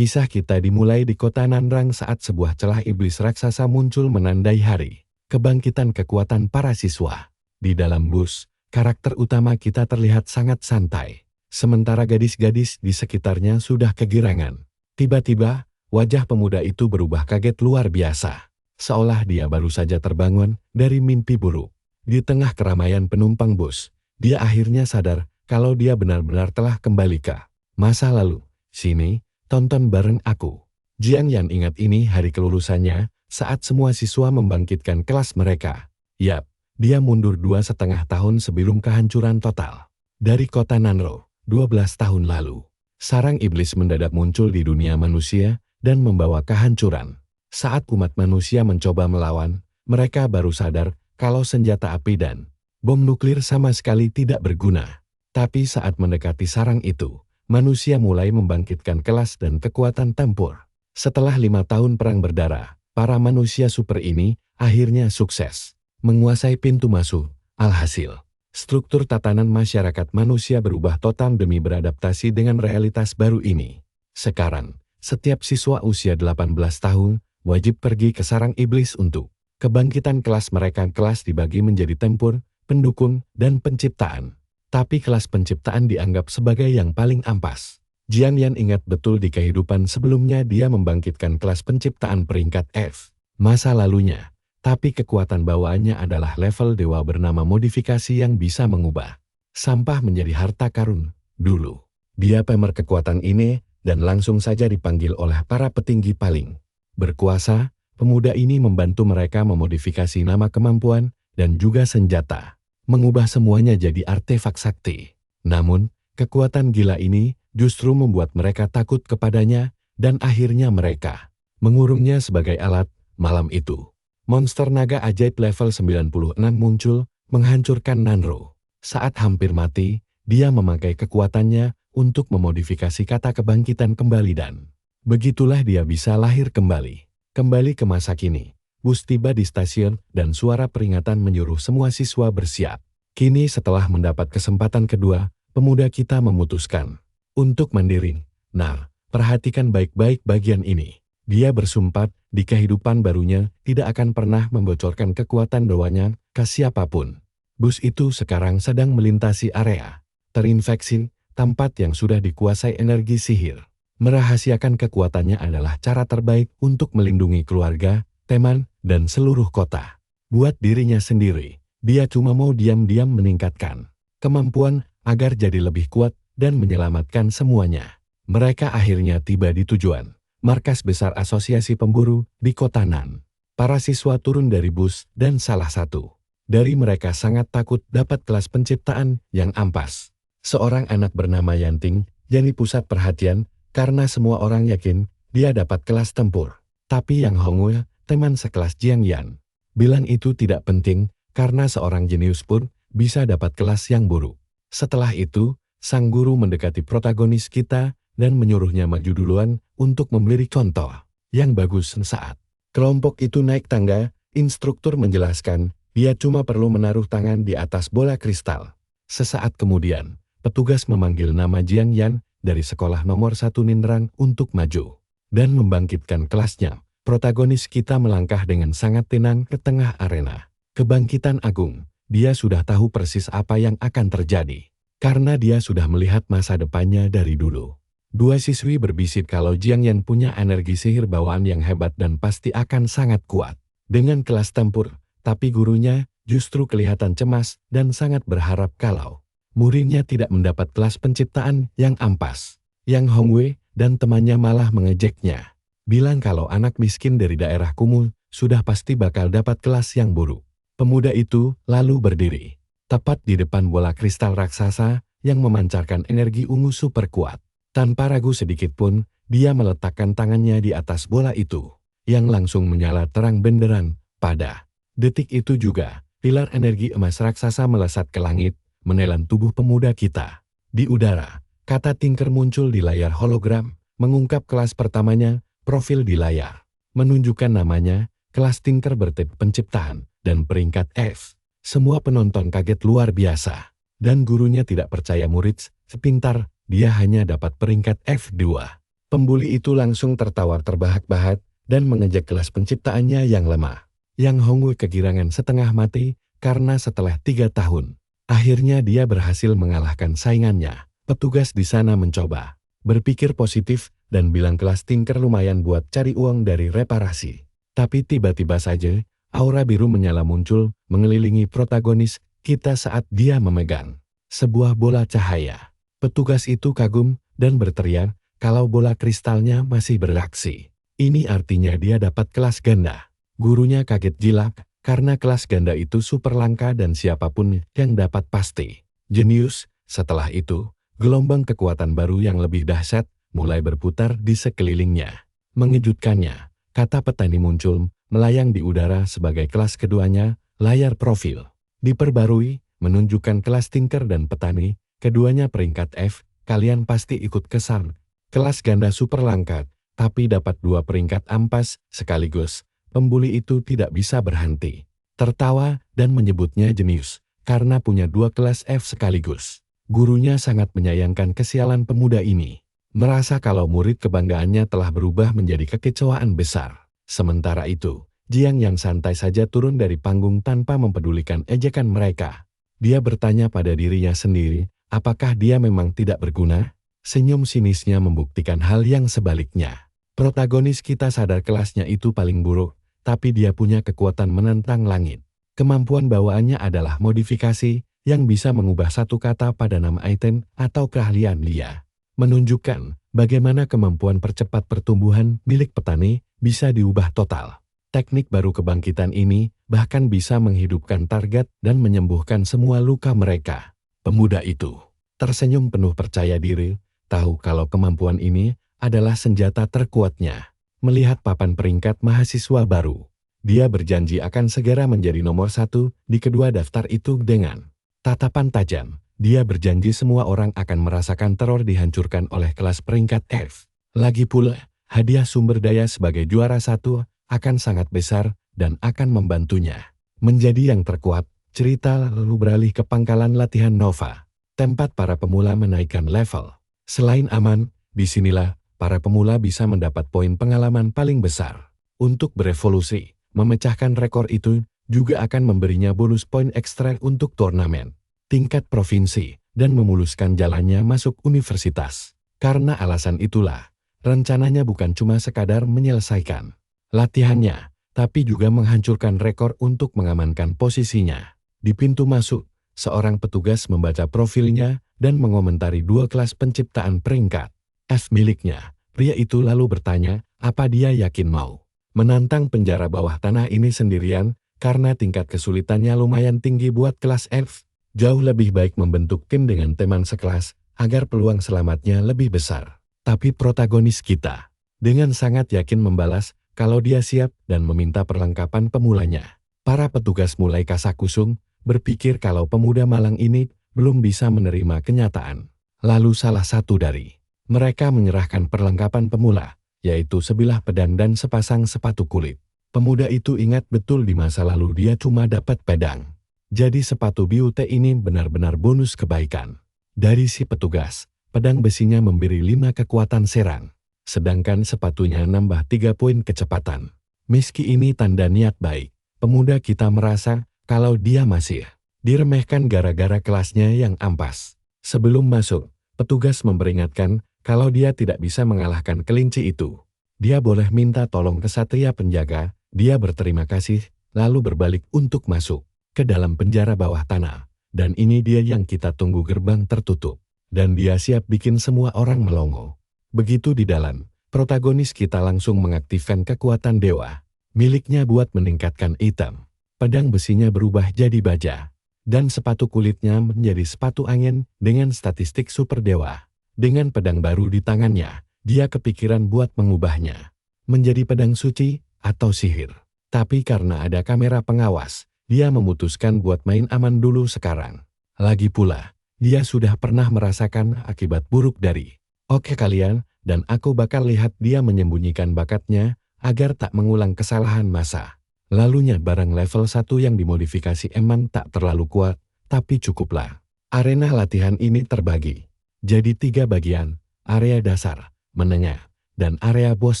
Kisah kita dimulai di kota Nanrang saat sebuah celah iblis raksasa muncul menandai hari kebangkitan kekuatan para siswa. Di dalam bus, karakter utama kita terlihat sangat santai, sementara gadis-gadis di sekitarnya sudah kegirangan. Tiba-tiba, wajah pemuda itu berubah kaget luar biasa, seolah dia baru saja terbangun dari mimpi buruk. Di tengah keramaian penumpang bus, dia akhirnya sadar kalau dia benar-benar telah kembali ke masa lalu. Sini, tonton bareng aku. Jiang Yan ingat ini hari kelulusannya saat semua siswa membangkitkan kelas mereka. Yap, dia mundur 2,5 tahun sebelum kehancuran total. Dari kota Nanro, 12 tahun lalu, sarang iblis mendadak muncul di dunia manusia dan membawa kehancuran. Saat umat manusia mencoba melawan, mereka baru sadar kalau senjata api dan bom nuklir sama sekali tidak berguna. Tapi saat mendekati sarang itu, manusia mulai membangkitkan kelas dan kekuatan tempur. Setelah 5 tahun perang berdarah, para manusia super ini akhirnya sukses menguasai pintu masuk. Alhasil, struktur tatanan masyarakat manusia berubah total demi beradaptasi dengan realitas baru ini. Sekarang, setiap siswa usia 18 tahun wajib pergi ke sarang iblis untuk kebangkitan kelas mereka. Kelas dibagi menjadi tempur, pendukung, dan penciptaan. Tapi kelas penciptaan dianggap sebagai yang paling ampas. Jiang Yan ingat betul di kehidupan sebelumnya dia membangkitkan kelas penciptaan peringkat F. Masa lalunya, tapi kekuatan bawaannya adalah level dewa bernama modifikasi yang bisa mengubah sampah menjadi harta karun. Dulu, dia pamer kekuatan ini dan langsung saja dipanggil oleh para petinggi paling berkuasa. Pemuda ini membantu mereka memodifikasi nama kemampuan dan juga senjata, mengubah semuanya jadi artefak sakti. Namun, kekuatan gila ini justru membuat mereka takut kepadanya dan akhirnya mereka mengurungnya sebagai alat. Malam itu, monster naga ajaib level 96 muncul, menghancurkan Nanro. Saat hampir mati, dia memakai kekuatannya untuk memodifikasi kata kebangkitan kembali dan begitulah dia bisa lahir kembali. Kembali ke masa kini, bus tiba di stasiun dan suara peringatan menyuruh semua siswa bersiap. Kini setelah mendapat kesempatan kedua, pemuda kita memutuskan untuk mandiri. Nah, perhatikan baik-baik bagian ini. Dia bersumpah di kehidupan barunya tidak akan pernah membocorkan kekuatan dewanya ke siapapun. Bus itu sekarang sedang melintasi area terinfeksi, tempat yang sudah dikuasai energi sihir. Merahasiakan kekuatannya adalah cara terbaik untuk melindungi keluarga, teman, dan seluruh kota. Buat dirinya sendiri, dia cuma mau diam-diam meningkatkan kemampuan agar jadi lebih kuat dan menyelamatkan semuanya. Mereka akhirnya tiba di tujuan, markas besar asosiasi pemburu di kota Nan. Para siswa turun dari bus dan salah satu dari mereka sangat takut dapat kelas penciptaan yang ampas. Seorang anak bernama Yanting jadi pusat perhatian karena semua orang yakin dia dapat kelas tempur. Tapi Yang Hongwei, teman sekelas Jiang Yan, bilang itu tidak penting karena seorang jenius pun bisa dapat kelas yang buruk. Setelah itu, sang guru mendekati protagonis kita dan menyuruhnya maju duluan untuk memberi contoh yang bagus. Saat kelompok itu naik tangga, instruktur menjelaskan dia cuma perlu menaruh tangan di atas bola kristal. Sesaat kemudian, petugas memanggil nama Jiang Yan dari sekolah nomor 1 Ninrang untuk maju dan membangkitkan kelasnya. Protagonis kita melangkah dengan sangat tenang ke tengah arena kebangkitan agung. Dia sudah tahu persis apa yang akan terjadi karena dia sudah melihat masa depannya dari dulu. Dua siswi berbisik kalau Jiang Yan punya energi sihir bawaan yang hebat dan pasti akan sangat kuat dengan kelas tempur, tapi gurunya justru kelihatan cemas dan sangat berharap kalau muridnya tidak mendapat kelas penciptaan yang ampas. Yang Hongwei dan temannya malah mengejeknya, bilang kalau anak miskin dari daerah kumuh sudah pasti bakal dapat kelas yang buruk. Pemuda itu lalu berdiri tepat di depan bola kristal raksasa yang memancarkan energi ungu super kuat. Tanpa ragu sedikit pun, dia meletakkan tangannya di atas bola itu, yang langsung menyala terang benderang. Pada detik itu juga, pilar energi emas raksasa melesat ke langit, menelan tubuh pemuda kita. Di udara, kata Tinker muncul di layar hologram, mengungkap kelas pertamanya, profil di layar menunjukkan namanya, kelas Tinker bertipe penciptaan, dan peringkat F. Semua penonton kaget luar biasa, dan gurunya tidak percaya murid sepintar dia hanya dapat peringkat F2. Pembuli itu langsung tertawa terbahak-bahak dan mengejek kelas penciptaannya yang lemah. Yang Hongwei kegirangan setengah mati karena setelah 3 tahun, akhirnya dia berhasil mengalahkan saingannya. Petugas di sana mencoba berpikir positif dan bilang kelas tinker lumayan buat cari uang dari reparasi. Tapi tiba-tiba saja, aura biru menyala muncul mengelilingi protagonis kita saat dia memegang sebuah bola cahaya. Petugas itu kagum dan berteriak kalau bola kristalnya masih bereaksi. Ini artinya dia dapat kelas ganda. Gurunya kaget jilak karena kelas ganda itu super langka dan siapapun yang dapat pasti jenius. Setelah itu, gelombang kekuatan baru yang lebih dahsyat mulai berputar di sekelilingnya. Mengejutkannya, kata petani muncul melayang di udara sebagai kelas keduanya, layar profil. Diperbarui, menunjukkan kelas tinker dan petani, keduanya peringkat F, kalian pasti ikut kesan. Kelas ganda super langka, tapi dapat 2 peringkat ampas sekaligus. Pembuli itu tidak bisa berhenti tertawa dan menyebutnya jenius karena punya 2 kelas F sekaligus. Gurunya sangat menyayangkan kesialan pemuda ini. Merasa kalau murid kebanggaannya telah berubah menjadi kekecewaan besar. Sementara itu, Jiang yang santai saja turun dari panggung tanpa mempedulikan ejekan mereka. Dia bertanya pada dirinya sendiri, apakah dia memang tidak berguna? Senyum sinisnya membuktikan hal yang sebaliknya. Protagonis kita sadar kelasnya itu paling buruk, tapi dia punya kekuatan menentang langit. Kemampuan bawaannya adalah modifikasi yang bisa mengubah satu kata pada nama item atau keahlian dia. Menunjukkan bagaimana kemampuan percepat pertumbuhan milik petani bisa diubah total. Teknik baru kebangkitan ini bahkan bisa menghidupkan target dan menyembuhkan semua luka mereka. Pemuda itu tersenyum penuh percaya diri, tahu kalau kemampuan ini adalah senjata terkuatnya. Melihat papan peringkat mahasiswa baru, dia berjanji akan segera menjadi nomor 1 di kedua daftar itu dengan tatapan tajam. Dia berjanji semua orang akan merasakan teror dihancurkan oleh kelas peringkat F. Lagi pula, hadiah sumber daya sebagai juara 1 akan sangat besar dan akan membantunya menjadi yang terkuat. Cerita lalu beralih ke pangkalan latihan Nova, tempat para pemula menaikkan level. Selain aman, disinilah para pemula bisa mendapat poin pengalaman paling besar. Untuk berevolusi, memecahkan rekor itu juga akan memberinya bonus poin ekstra untuk turnamen tingkat provinsi dan memuluskan jalannya masuk universitas. Karena alasan itulah, rencananya bukan cuma sekadar menyelesaikan latihannya, tapi juga menghancurkan rekor untuk mengamankan posisinya. Di pintu masuk, seorang petugas membaca profilnya dan mengomentari 2 kelas penciptaan peringkat F miliknya. Pria itu lalu bertanya, apa dia yakin mau menantang penjara bawah tanah ini sendirian karena tingkat kesulitannya lumayan tinggi buat kelas F. Jauh lebih baik membentuk tim dengan teman sekelas agar peluang selamatnya lebih besar. Tapi protagonis kita dengan sangat yakin membalas kalau dia siap dan meminta perlengkapan pemulanya. Para petugas mulai kasakusung, berpikir kalau pemuda malang ini belum bisa menerima kenyataan. Lalu salah satu dari mereka menyerahkan perlengkapan pemula, yaitu sebilah pedang dan sepasang sepatu kulit. Pemuda itu ingat betul di masa lalu dia cuma dapat pedang. Jadi sepatu BUT ini benar-benar bonus kebaikan. Dari si petugas, pedang besinya memberi 5 kekuatan serang, sedangkan sepatunya nambah 3 poin kecepatan. Meski ini tanda niat baik, pemuda kita merasa kalau dia masih diremehkan gara-gara kelasnya yang ampas. Sebelum masuk, petugas memperingatkan kalau dia tidak bisa mengalahkan kelinci itu. Dia boleh minta tolong ke satria penjaga. Dia berterima kasih, lalu berbalik untuk masuk ke dalam penjara bawah tanah. Dan ini dia yang kita tunggu, gerbang tertutup. Dan dia siap bikin semua orang melongo. Begitu di dalam, protagonis kita langsung mengaktifkan kekuatan dewa miliknya buat meningkatkan item. Pedang besinya berubah jadi baja. Dan sepatu kulitnya menjadi sepatu angin dengan statistik super dewa. Dengan pedang baru di tangannya, dia kepikiran buat mengubahnya menjadi pedang suci atau sihir. Tapi karena ada kamera pengawas, dia memutuskan buat main aman dulu sekarang. Lagi pula, dia sudah pernah merasakan akibat buruk dari oke kalian, dan aku bakal lihat dia menyembunyikan bakatnya agar tak mengulang kesalahan masa lalunya. Barang level 1 yang dimodifikasi emang tak terlalu kuat, tapi cukuplah. Arena latihan ini terbagi jadi 3 bagian. Area dasar, menengah, dan area bos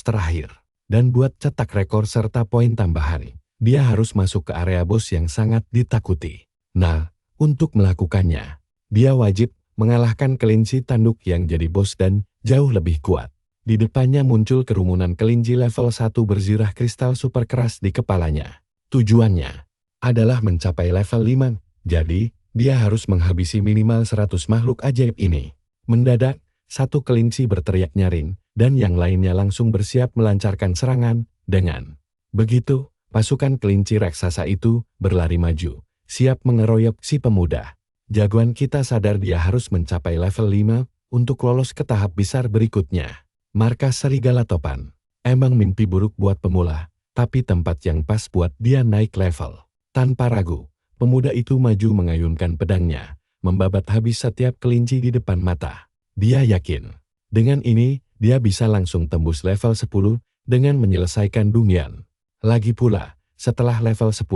terakhir. Dan buat cetak rekor serta poin tambahan, dia harus masuk ke area bos yang sangat ditakuti. Nah, untuk melakukannya, dia wajib mengalahkan kelinci tanduk yang jadi bos dan jauh lebih kuat. Di depannya muncul kerumunan kelinci level 1 berzirah kristal super keras di kepalanya. Tujuannya adalah mencapai level 5, jadi dia harus menghabisi minimal 100 makhluk ajaib ini. Mendadak, satu kelinci berteriak nyaring, dan yang lainnya langsung bersiap melancarkan serangan. Dengan begitu, pasukan kelinci raksasa itu berlari maju, siap mengeroyok si pemuda. Jagoan kita sadar dia harus mencapai level 5 untuk lolos ke tahap besar berikutnya. Markas Serigala Topan. Emang mimpi buruk buat pemula, tapi tempat yang pas buat dia naik level. Tanpa ragu, pemuda itu maju mengayunkan pedangnya, membabat habis setiap kelinci di depan mata. Dia yakin, dengan ini, dia bisa langsung tembus level 10 dengan menyelesaikan Dungyan. Lagi pula, setelah level 10,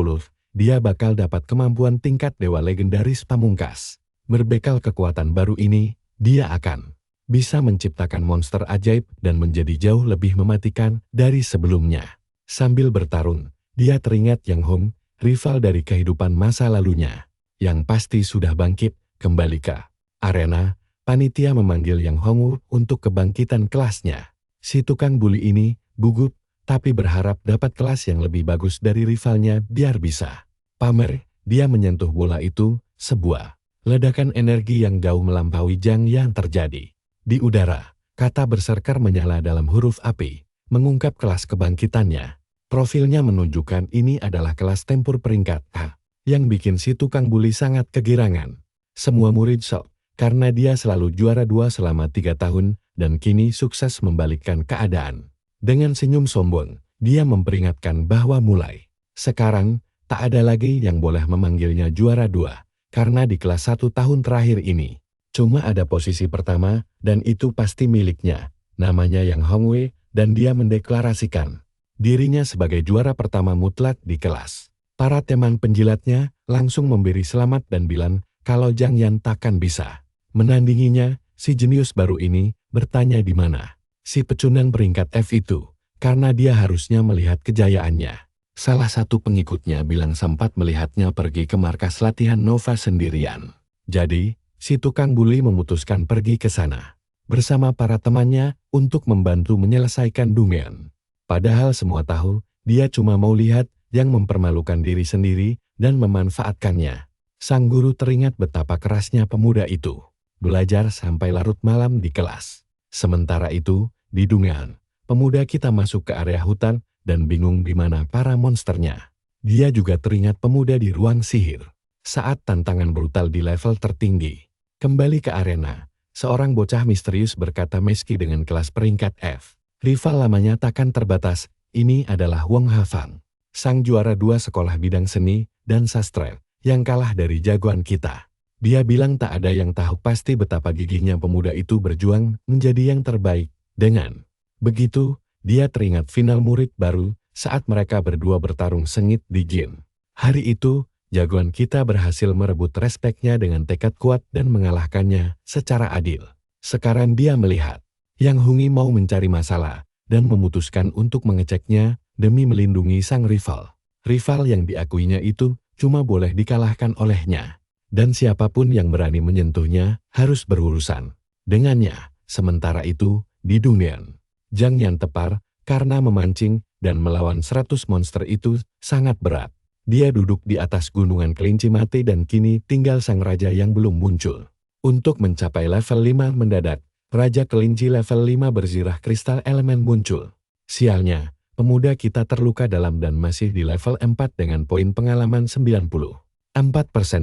dia bakal dapat kemampuan tingkat dewa legendaris pamungkas. Berbekal kekuatan baru ini, dia akan bisa menciptakan monster ajaib dan menjadi jauh lebih mematikan dari sebelumnya. Sambil bertarung, dia teringat Yang Hong, rival dari kehidupan masa lalunya, yang pasti sudah bangkit kembali ke arena. Panitia memanggil Yang Hongwu untuk kebangkitan kelasnya. Si tukang bully ini gugup, tapi berharap dapat kelas yang lebih bagus dari rivalnya biar bisa pamer. Dia menyentuh bola itu, sebuah ledakan energi yang jauh melampaui Zhang yang terjadi. Di udara, kata berserker menyala dalam huruf api, mengungkap kelas kebangkitannya. Profilnya menunjukkan ini adalah kelas tempur peringkat A, yang bikin si tukang bully sangat kegirangan. Semua murid shock, karena dia selalu juara 2 selama 3 tahun, dan kini sukses membalikkan keadaan. Dengan senyum sombong, dia memperingatkan bahwa mulai sekarang, tak ada lagi yang boleh memanggilnya juara 2, karena di kelas 1 tahun terakhir ini, cuma ada posisi pertama, dan itu pasti miliknya, namanya Yang Hongwei, dan dia mendeklarasikan dirinya sebagai juara pertama mutlak di kelas. Para teman penjilatnya langsung memberi selamat dan bilang kalau Zhang Yan takkan bisa menandinginya. Si jenius baru ini bertanya di mana si pecundang peringkat F itu, karena dia harusnya melihat kejayaannya. Salah satu pengikutnya bilang sempat melihatnya pergi ke markas latihan Nova sendirian. Jadi, si tukang bully memutuskan pergi ke sana bersama para temannya untuk membantu menyelesaikan Dungyan. Padahal semua tahu, dia cuma mau lihat yang mempermalukan diri sendiri dan memanfaatkannya. Sang guru teringat betapa kerasnya pemuda itu. Belajar sampai larut malam di kelas. Sementara itu, di Dungyan, pemuda kita masuk ke area hutan dan bingung di mana para monsternya. Dia juga teringat pemuda di ruang sihir saat tantangan brutal di level tertinggi. Kembali ke arena, seorang bocah misterius berkata meski dengan kelas peringkat F, rival lamanya takkan terbatas. Ini adalah Wong Hafang, sang juara 2 sekolah bidang seni dan sastra yang kalah dari jagoan kita. Dia bilang tak ada yang tahu pasti betapa gigihnya pemuda itu berjuang menjadi yang terbaik. Dengan begitu, dia teringat final murid baru saat mereka berdua bertarung sengit di gym. Hari itu, jagoan kita berhasil merebut respeknya dengan tekad kuat dan mengalahkannya secara adil. Sekarang dia melihat Yang Hongwei mau mencari masalah dan memutuskan untuk mengeceknya demi melindungi sang rival. Rival yang diakuinya itu cuma boleh dikalahkan olehnya. Dan siapapun yang berani menyentuhnya harus berurusan dengannya. Sementara itu, di Dungyan, Zhang Yan tepar karena memancing dan melawan 100 monster itu sangat berat. Dia duduk di atas gunungan kelinci mati dan kini tinggal sang raja yang belum muncul. Untuk mencapai level 5 mendadak, Raja Kelinci level 5 berzirah kristal elemen muncul. Sialnya, pemuda kita terluka dalam dan masih di level 4 dengan poin pengalaman 94%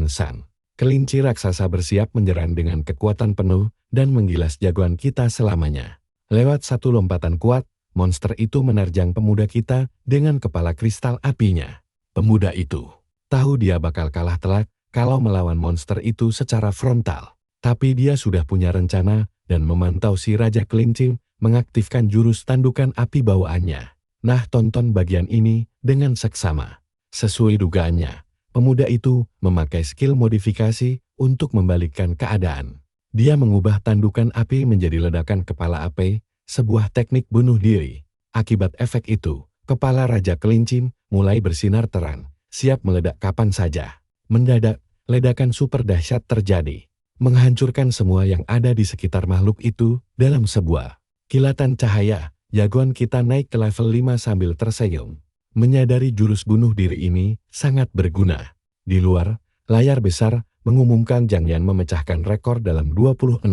san. Kelinci raksasa bersiap menyerang dengan kekuatan penuh dan menggilas jagoan kita selamanya. Lewat satu lompatan kuat, monster itu menerjang pemuda kita dengan kepala kristal apinya. Pemuda itu tahu dia bakal kalah telak kalau melawan monster itu secara frontal. Tapi dia sudah punya rencana dan memantau si Raja Kelinci mengaktifkan jurus tandukan api bawaannya. Nah, tonton bagian ini dengan seksama. Sesuai dugaannya, pemuda itu memakai skill modifikasi untuk membalikkan keadaan. Dia mengubah tandukan api menjadi ledakan kepala api, sebuah teknik bunuh diri. Akibat efek itu, kepala Raja Kelinci mulai bersinar terang, siap meledak kapan saja. Mendadak, ledakan super dahsyat terjadi, menghancurkan semua yang ada di sekitar makhluk itu dalam sebuah kilatan cahaya. Jagoan kita naik ke level 5 sambil tersenyum. Menyadari jurus bunuh diri ini sangat berguna. Di luar, layar besar mengumumkan Zhang Yan memecahkan rekor dalam 26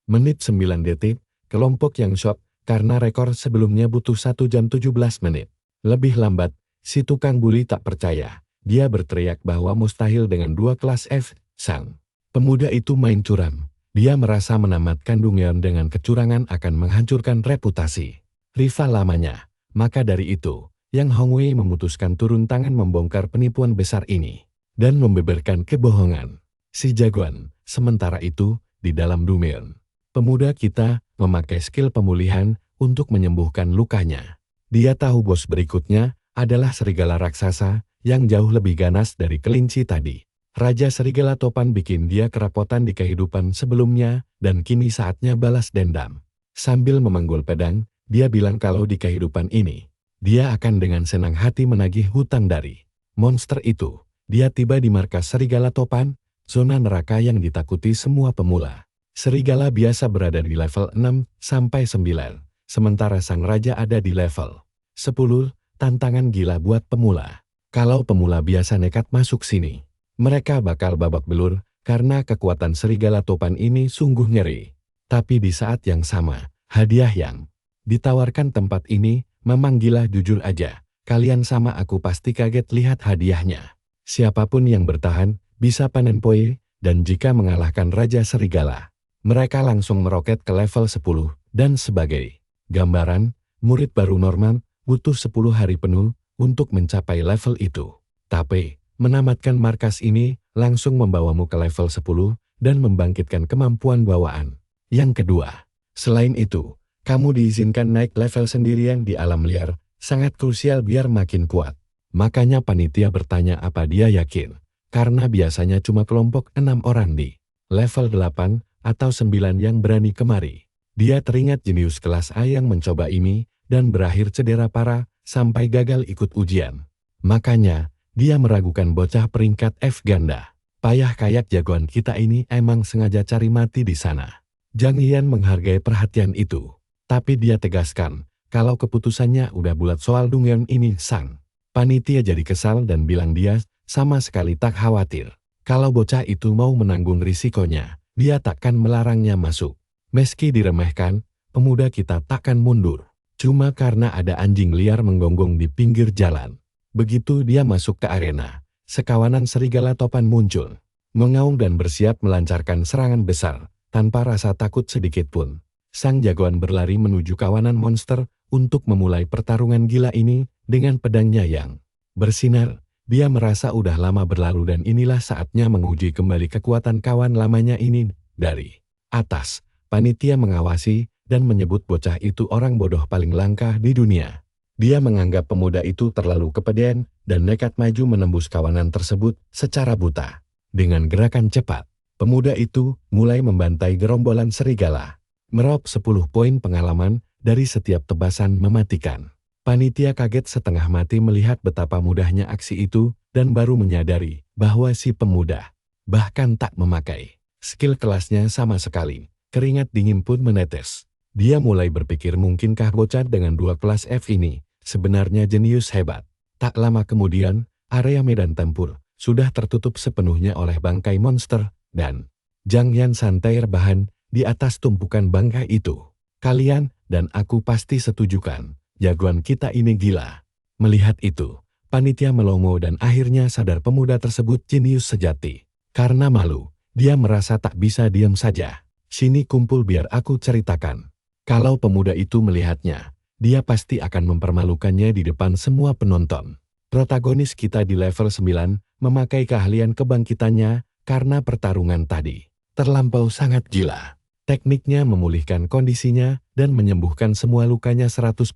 menit 9 detik, kelompok yang shock karena rekor sebelumnya butuh 1 jam 17 menit. Lebih lambat, si tukang bully tak percaya. Dia berteriak bahwa mustahil dengan 2 kelas F. Sang pemuda itu main curam. Dia merasa menamatkan Dongyeon dengan kecurangan akan menghancurkan reputasi rival lamanya. Maka dari itu, Yang Hongwei memutuskan turun tangan membongkar penipuan besar ini dan membeberkan kebohongan si jagoan. Sementara itu, di dalam Dongyeon, pemuda kita memakai skill pemulihan untuk menyembuhkan lukanya. Dia tahu bos berikutnya adalah serigala raksasa yang jauh lebih ganas dari kelinci tadi. Raja Serigala Topan bikin dia kerapotan di kehidupan sebelumnya dan kini saatnya balas dendam. Sambil memanggul pedang, dia bilang kalau di kehidupan ini, dia akan dengan senang hati menagih hutang dari monster itu. Dia tiba di markas Serigala Topan, zona neraka yang ditakuti semua pemula. Serigala biasa berada di level 6 sampai 9, sementara sang raja ada di level 10, tantangan gila buat pemula. Kalau pemula biasa nekat masuk sini, mereka bakal babak belur karena kekuatan Serigala Topan ini sungguh ngeri. Tapi di saat yang sama, hadiah yang ditawarkan tempat ini memang gila. Jujur aja, kalian sama aku pasti kaget lihat hadiahnya. Siapapun yang bertahan bisa panen poin, dan jika mengalahkan Raja Serigala, mereka langsung meroket ke level 10 dan sebagai gambaran, murid baru Norman butuh 10 hari penuh untuk mencapai level itu. Tapi, menamatkan markas ini langsung membawamu ke level 10 dan membangkitkan kemampuan bawaan. Yang kedua, selain itu, kamu diizinkan naik level sendirian di alam liar, sangat krusial biar makin kuat. Makanya panitia bertanya apa dia yakin, karena biasanya cuma kelompok 6 orang di level 8 atau 9 yang berani kemari. Dia teringat jenius kelas A yang mencoba ini dan berakhir cedera parah sampai gagal ikut ujian. Makanya, dia meragukan bocah peringkat F ganda. Payah kayak jagoan kita ini emang sengaja cari mati di sana. Zhang Yan menghargai perhatian itu. Tapi dia tegaskan, kalau keputusannya udah bulat soal Dongyeon ini. Sang panitia jadi kesal dan bilang dia sama sekali tak khawatir. Kalau bocah itu mau menanggung risikonya, dia takkan melarangnya masuk. Meski diremehkan, pemuda kita takkan mundur. Cuma karena ada anjing liar menggonggong di pinggir jalan. Begitu dia masuk ke arena, sekawanan Serigala Topan muncul, mengaung dan bersiap melancarkan serangan besar, tanpa rasa takut sedikit pun. Sang jagoan berlari menuju kawanan monster untuk memulai pertarungan gila ini dengan pedangnya yang bersinar. Dia merasa udah lama berlalu dan inilah saatnya menguji kembali kekuatan kawan lamanya ini. Dari atas, panitia mengawasi dan menyebut bocah itu orang bodoh paling langka di dunia. Dia menganggap pemuda itu terlalu kepedean dan nekat maju menembus kawanan tersebut secara buta. Dengan gerakan cepat, pemuda itu mulai membantai gerombolan serigala. Meraup 10 poin pengalaman dari setiap tebasan mematikan. Panitia kaget setengah mati melihat betapa mudahnya aksi itu dan baru menyadari bahwa si pemuda bahkan tak memakai skill kelasnya sama sekali. Keringat dingin pun menetes. Dia mulai berpikir mungkinkah bocah dengan 2 kelas F ini sebenarnya jenius hebat. Tak lama kemudian, area medan tempur sudah tertutup sepenuhnya oleh bangkai monster dan Zhang Yan santai rebahan di atas tumpukan bangkai itu. Kalian dan aku pasti setujukan, jagoan kita ini gila. Melihat itu, panitia melongo dan akhirnya sadar pemuda tersebut jenius sejati. Karena malu, dia merasa tak bisa diam saja. Sini kumpul biar aku ceritakan. Kalau pemuda itu melihatnya, dia pasti akan mempermalukannya di depan semua penonton. Protagonis kita di level 9 memakai keahlian kebangkitannya karena pertarungan tadi terlampau sangat gila. Tekniknya memulihkan kondisinya dan menyembuhkan semua lukanya 100%,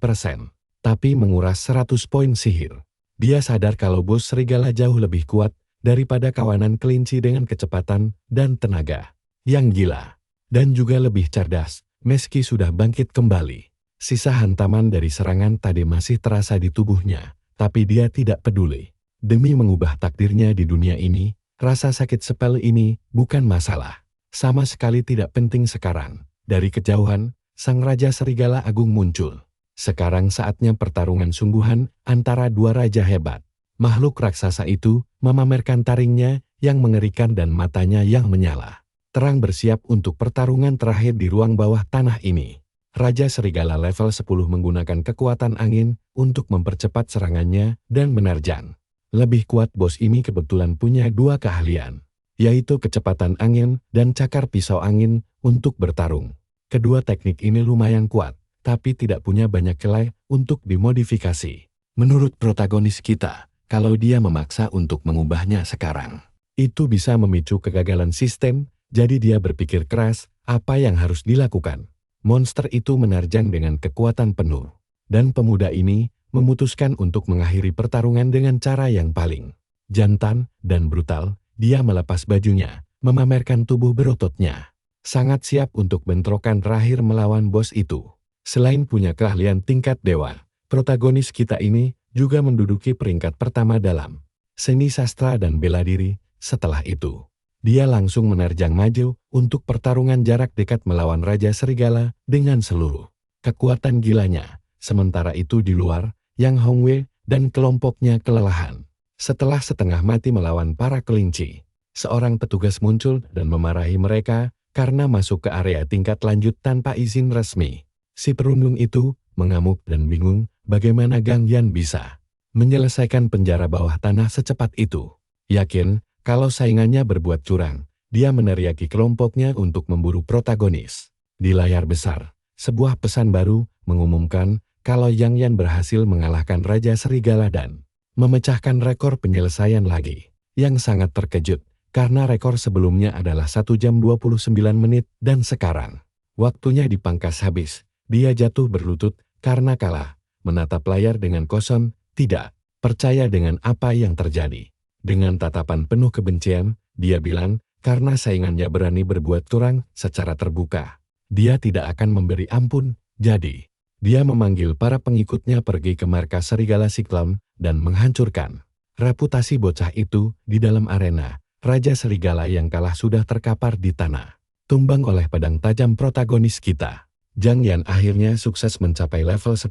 tapi menguras 100 poin sihir. Dia sadar kalau bos serigala jauh lebih kuat daripada kawanan kelinci dengan kecepatan dan tenaga yang gila, dan juga lebih cerdas meski sudah bangkit kembali. Sisa hantaman dari serangan tadi masih terasa di tubuhnya, tapi dia tidak peduli. Demi mengubah takdirnya di dunia ini, rasa sakit sepele ini bukan masalah. Sama sekali tidak penting sekarang. Dari kejauhan, Sang Raja Serigala Agung muncul. Sekarang saatnya pertarungan sungguhan antara dua raja hebat. Makhluk raksasa itu memamerkan taringnya yang mengerikan dan matanya yang menyala. Terang bersiap untuk pertarungan terakhir di ruang bawah tanah ini. Raja Serigala level 10 menggunakan kekuatan angin untuk mempercepat serangannya dan menerjang. Lebih kuat bos ini kebetulan punya dua keahlian, yaitu kecepatan angin dan cakar pisau angin untuk bertarung. Kedua teknik ini lumayan kuat, tapi tidak punya banyak celah untuk dimodifikasi. Menurut protagonis kita, kalau dia memaksa untuk mengubahnya sekarang, itu bisa memicu kegagalan sistem, jadi dia berpikir keras apa yang harus dilakukan. Monster itu menerjang dengan kekuatan penuh, dan pemuda ini memutuskan untuk mengakhiri pertarungan dengan cara yang paling jantan dan brutal. Dia melepas bajunya, memamerkan tubuh berototnya. Sangat siap untuk bentrokan terakhir melawan bos itu. Selain punya keahlian tingkat dewa, protagonis kita ini juga menduduki peringkat pertama dalam seni sastra dan bela diri. Setelah itu, dia langsung menerjang maju untuk pertarungan jarak dekat melawan Raja Serigala dengan seluruh kekuatan gilanya. Sementara itu di luar, Yang Hongwei dan kelompoknya kelelahan. Setelah setengah mati melawan para kelinci, seorang petugas muncul dan memarahi mereka karena masuk ke area tingkat lanjut tanpa izin resmi. Si perundung itu mengamuk dan bingung bagaimana Gang Yan bisa menyelesaikan penjara bawah tanah secepat itu. Yakin kalau saingannya berbuat curang, dia meneriaki kelompoknya untuk memburu protagonis. Di layar besar, sebuah pesan baru mengumumkan kalau Yang Yan berhasil mengalahkan Raja Serigala dan memecahkan rekor penyelesaian lagi. Yang sangat terkejut, karena rekor sebelumnya adalah 1 jam 29 menit dan sekarang waktunya dipangkas habis. Dia jatuh berlutut karena kalah, menatap layar dengan kosong, tidak percaya dengan apa yang terjadi. Dengan tatapan penuh kebencian, dia bilang, karena saingannya berani berbuat curang secara terbuka, dia tidak akan memberi ampun. Jadi, dia memanggil para pengikutnya pergi ke markas Serigala Siklam dan menghancurkan reputasi bocah itu di dalam arena. Raja Serigala yang kalah sudah terkapar di tanah, tumbang oleh pedang tajam protagonis kita. Zhang Yan akhirnya sukses mencapai level 10,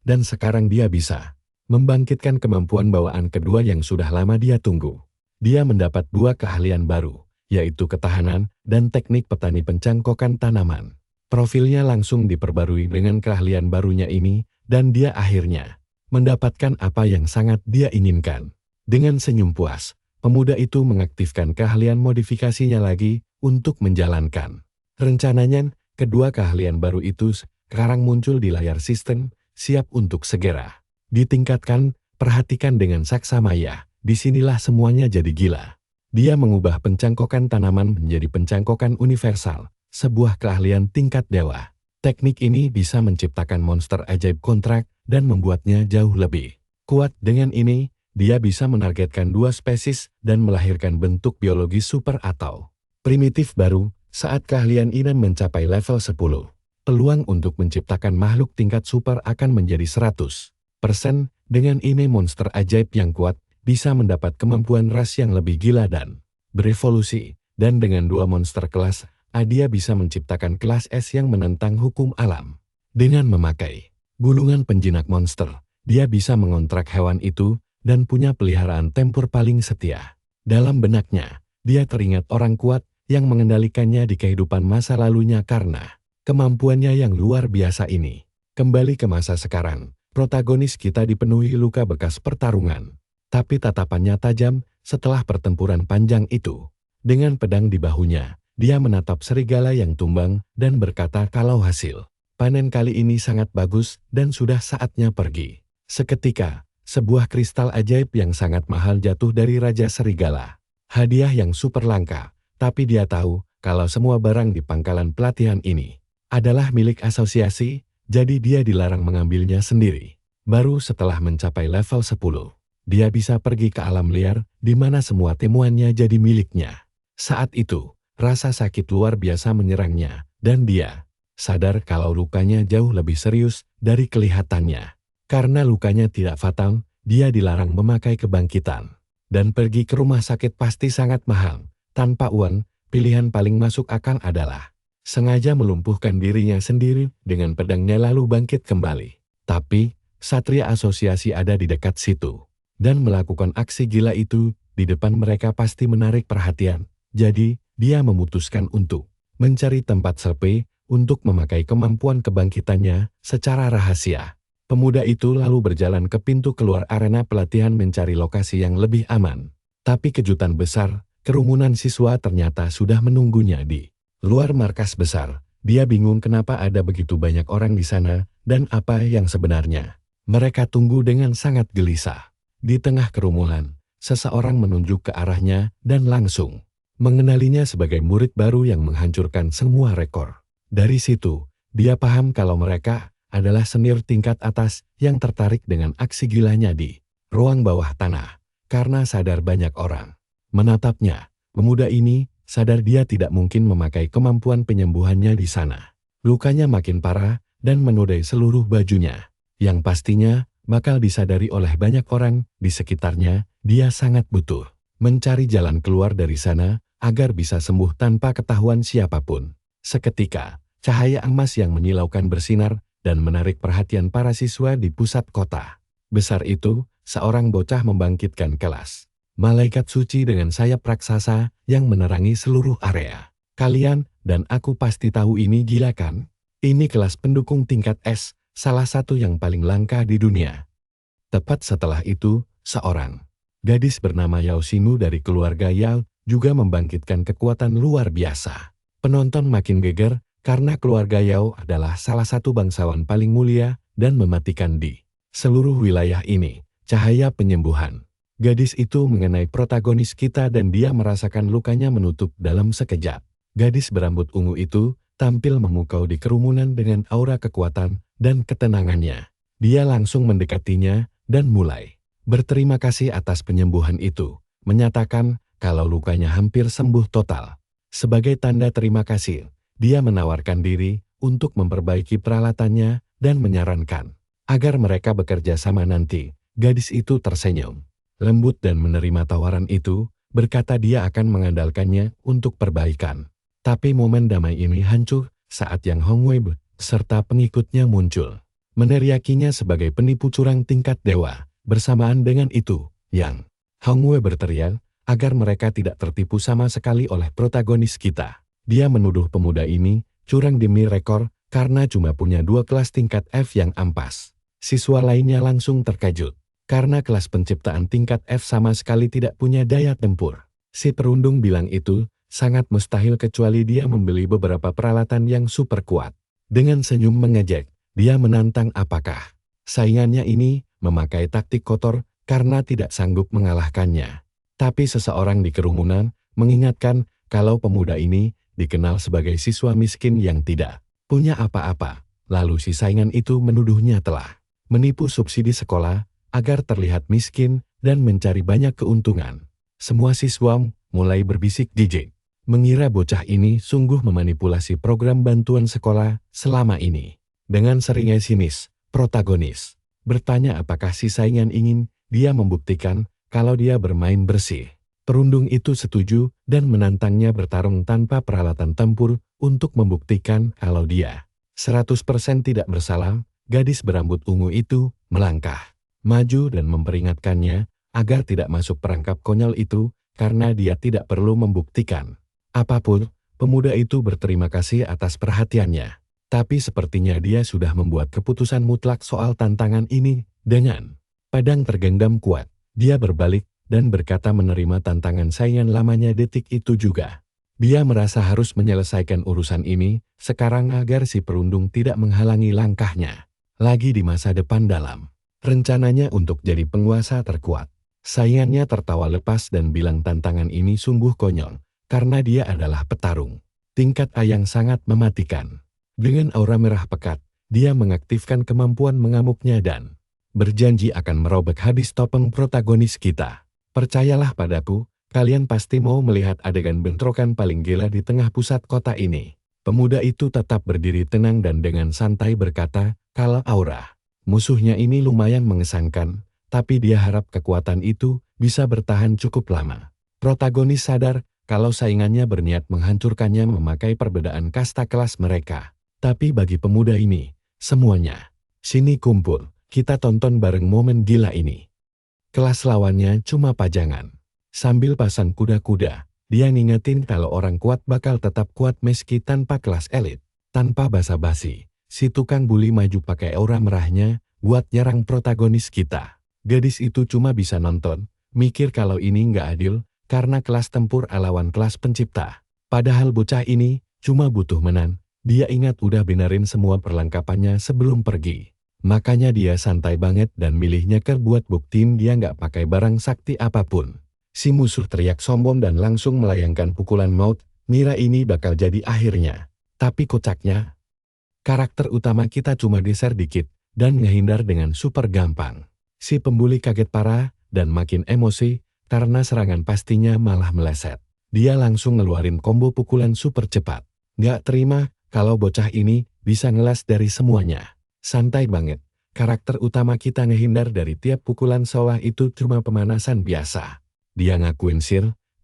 dan sekarang dia bisa membangkitkan kemampuan bawaan kedua yang sudah lama dia tunggu. Dia mendapat dua keahlian baru, yaitu ketahanan dan teknik petani pencangkokan tanaman. Profilnya langsung diperbarui dengan keahlian barunya ini, dan dia akhirnya mendapatkan apa yang sangat dia inginkan. Dengan senyum puas, pemuda itu mengaktifkan keahlian modifikasinya lagi untuk menjalankan rencananya. Kedua keahlian baru itu sekarang muncul di layar sistem, siap untuk segera ditingkatkan. Perhatikan dengan saksamaya, disinilah semuanya jadi gila. Dia mengubah pencangkokan tanaman menjadi pencangkokan universal, sebuah keahlian tingkat dewa. Teknik ini bisa menciptakan monster ajaib kontrak dan membuatnya jauh lebih kuat. Dengan ini, dia bisa menargetkan dua spesies dan melahirkan bentuk biologis super atau primitif baru. Saat keahlian ini mencapai level 10, peluang untuk menciptakan makhluk tingkat super akan menjadi 100%. Dengan ini monster ajaib yang kuat bisa mendapat kemampuan ras yang lebih gila dan berevolusi. Dan dengan dua monster kelas A, dia bisa menciptakan kelas S yang menentang hukum alam. Dengan memakai gulungan penjinak monster, dia bisa mengontrak hewan itu dan punya peliharaan tempur paling setia. Dalam benaknya, dia teringat orang kuat yang mengendalikannya di kehidupan masa lalunya karena kemampuannya yang luar biasa ini. Kembali ke masa sekarang, protagonis kita dipenuhi luka bekas pertarungan, tapi tatapannya tajam setelah pertempuran panjang itu. Dengan pedang di bahunya, dia menatap serigala yang tumbang dan berkata kalau hasil panen kali ini sangat bagus dan sudah saatnya pergi. Seketika, sebuah kristal ajaib yang sangat mahal jatuh dari Raja Serigala. Hadiah yang super langka, tapi dia tahu kalau semua barang di pangkalan pelatihan ini adalah milik asosiasi, jadi dia dilarang mengambilnya sendiri. Baru setelah mencapai level 10, dia bisa pergi ke alam liar, di mana semua temuannya jadi miliknya. Saat itu, rasa sakit luar biasa menyerangnya, dan dia sadar kalau lukanya jauh lebih serius dari kelihatannya. Karena lukanya tidak fatal, dia dilarang memakai kebangkitan. Dan pergi ke rumah sakit pasti sangat mahal. Tanpa uang, pilihan paling masuk akal adalah sengaja melumpuhkan dirinya sendiri dengan pedangnya lalu bangkit kembali. Tapi, Satria Asosiasi ada di dekat situ. Dan melakukan aksi gila itu, di depan mereka pasti menarik perhatian. Jadi, dia memutuskan untuk mencari tempat sepi untuk memakai kemampuan kebangkitannya secara rahasia. Pemuda itu lalu berjalan ke pintu keluar arena pelatihan mencari lokasi yang lebih aman. Tapi kejutan besar, kerumunan siswa ternyata sudah menunggunya di luar markas besar. Dia bingung kenapa ada begitu banyak orang di sana dan apa yang sebenarnya mereka tunggu dengan sangat gelisah. Di tengah kerumunan, seseorang menunjuk ke arahnya dan langsung mengenalinya sebagai murid baru yang menghancurkan semua rekor. Dari situ, dia paham kalau mereka adalah senior tingkat atas yang tertarik dengan aksi gilanya di ruang bawah tanah. Karena sadar banyak orang menatapnya, pemuda ini sadar dia tidak mungkin memakai kemampuan penyembuhannya di sana. Lukanya makin parah dan menodai seluruh bajunya. Yang pastinya bakal disadari oleh banyak orang di sekitarnya, dia sangat butuh mencari jalan keluar dari sana agar bisa sembuh tanpa ketahuan siapapun. Seketika, cahaya emas yang menyilaukan bersinar dan menarik perhatian para siswa di pusat kota besar itu. Seorang bocah membangkitkan kelas malaikat suci dengan sayap raksasa yang menerangi seluruh area. Kalian dan aku pasti tahu ini gila kan? Ini kelas pendukung tingkat S, salah satu yang paling langka di dunia. Tepat setelah itu, seorang gadis bernama Yao Xingmu dari keluarga Yao juga membangkitkan kekuatan luar biasa. Penonton makin geger karena keluarga Yao adalah salah satu bangsawan paling mulia dan mematikan di seluruh wilayah ini. Cahaya penyembuhan. Gadis itu mengenai protagonis kita dan dia merasakan lukanya menutup dalam sekejap. Gadis berambut ungu itu tampil memukau di kerumunan dengan aura kekuatan dan ketenangannya. Dia langsung mendekatinya dan mulai berterima kasih atas penyembuhan itu, menyatakan kalau lukanya hampir sembuh total. Sebagai tanda terima kasih, dia menawarkan diri untuk memperbaiki peralatannya dan menyarankan agar mereka bekerja sama nanti. Gadis itu tersenyum lembut dan menerima tawaran itu, berkata dia akan mengandalkannya untuk perbaikan. Tapi momen damai ini hancur saat Yang Hongwei serta pengikutnya muncul, meneriakinya sebagai penipu curang tingkat dewa. Bersamaan dengan itu, Yang Hongwei berteriak agar mereka tidak tertipu sama sekali oleh protagonis kita. Dia menuduh pemuda ini curang demi rekor karena cuma punya 2 kelas tingkat F yang ampas. Siswa lainnya langsung terkejut. Karena kelas penciptaan tingkat F sama sekali tidak punya daya tempur. Si perundung bilang itu sangat mustahil kecuali dia membeli beberapa peralatan yang super kuat. Dengan senyum mengejek, dia menantang apakah saingannya ini memakai taktik kotor karena tidak sanggup mengalahkannya. Tapi seseorang di kerumunan mengingatkan kalau pemuda ini dikenal sebagai siswa miskin yang tidak punya apa-apa. Lalu si saingan itu menuduhnya telah menipu subsidi sekolah agar terlihat miskin dan mencari banyak keuntungan. Semua siswa mulai berbisik jijik, mengira bocah ini sungguh memanipulasi program bantuan sekolah selama ini. Dengan seringnya sinis, protagonis bertanya apakah si saingan ingin dia membuktikan kalau dia bermain bersih. Perundung itu setuju dan menantangnya bertarung tanpa peralatan tempur untuk membuktikan kalau dia 100% tidak bersalah. Gadis berambut ungu itu melangkah maju dan memperingatkannya agar tidak masuk perangkap konyol itu karena dia tidak perlu membuktikan apapun. Pemuda itu berterima kasih atas perhatiannya, tapi sepertinya dia sudah membuat keputusan mutlak soal tantangan ini. Dengan pedang tergenggam kuat, dia berbalik dan berkata menerima tantangan saingan lamanya detik itu juga. Dia merasa harus menyelesaikan urusan ini sekarang agar si perundung tidak menghalangi langkahnya lagi di masa depan dalam rencananya untuk jadi penguasa terkuat. Saingannya tertawa lepas dan bilang tantangan ini sungguh konyol, karena dia adalah petarung tingkat A yang sangat mematikan. Dengan aura merah pekat, dia mengaktifkan kemampuan mengamuknya dan berjanji akan merobek habis topeng protagonis kita. Percayalah padaku, kalian pasti mau melihat adegan bentrokan paling gila di tengah pusat kota ini. Pemuda itu tetap berdiri tenang dan dengan santai berkata, "Kalau Aura, musuhnya ini lumayan mengesankan, tapi dia harap kekuatan itu bisa bertahan cukup lama." Protagonis sadar kalau saingannya berniat menghancurkannya memakai perbedaan kasta kelas mereka. Tapi bagi pemuda ini, semuanya, "Sini kumpul, kita tonton bareng momen gila ini." Kelas lawannya cuma pajangan. Sambil pasang kuda-kuda, dia ngingetin kalau orang kuat bakal tetap kuat meski tanpa kelas elit. Tanpa basa-basi, si tukang bully maju pakai aura merahnya buat nyerang protagonis kita. Gadis itu cuma bisa nonton, mikir kalau ini nggak adil karena kelas tempur lawan kelas pencipta. Padahal bocah ini cuma butuh menang. Dia ingat udah benerin semua perlengkapannya sebelum pergi. Makanya dia santai banget dan milih nyeker buat buktiin dia nggak pakai barang sakti apapun. Si musuh teriak sombong dan langsung melayangkan pukulan maut, ngira ini bakal jadi akhirnya. Tapi kocaknya, karakter utama kita cuma geser dikit dan ngehindar dengan super gampang. Si pembuli kaget parah dan makin emosi karena serangan pastinya malah meleset. Dia langsung ngeluarin combo pukulan super cepat. Nggak terima kalau bocah ini bisa ngelas dari semuanya. Santai banget, karakter utama kita ngehindar dari tiap pukulan sawah itu cuma pemanasan biasa. Dia ngakuin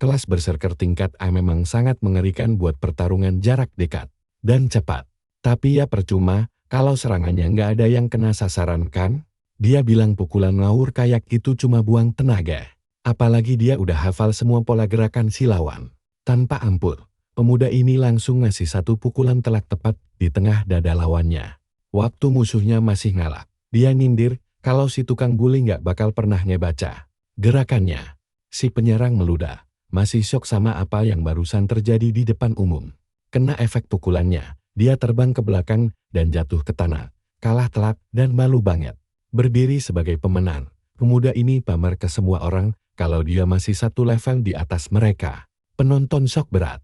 kelas berserker tingkat A memang sangat mengerikan buat pertarungan jarak dekat dan cepat. Tapi ya percuma, kalau serangannya nggak ada yang kena sasaran kan? Dia bilang pukulan ngawur kayak itu cuma buang tenaga. Apalagi dia udah hafal semua pola gerakan si lawan. Tanpa ampun, pemuda ini langsung ngasih satu pukulan telak tepat di tengah dada lawannya. Waktu musuhnya masih ngalak, dia nyindir kalau si tukang bully nggak bakal pernah ngebaca gerakannya. Si penyerang meludah, masih syok sama apa yang barusan terjadi di depan umum. Kena efek pukulannya, dia terbang ke belakang dan jatuh ke tanah. Kalah telak dan malu banget. Berdiri sebagai pemenang, pemuda ini pamer ke semua orang kalau dia masih satu level di atas mereka. Penonton syok berat.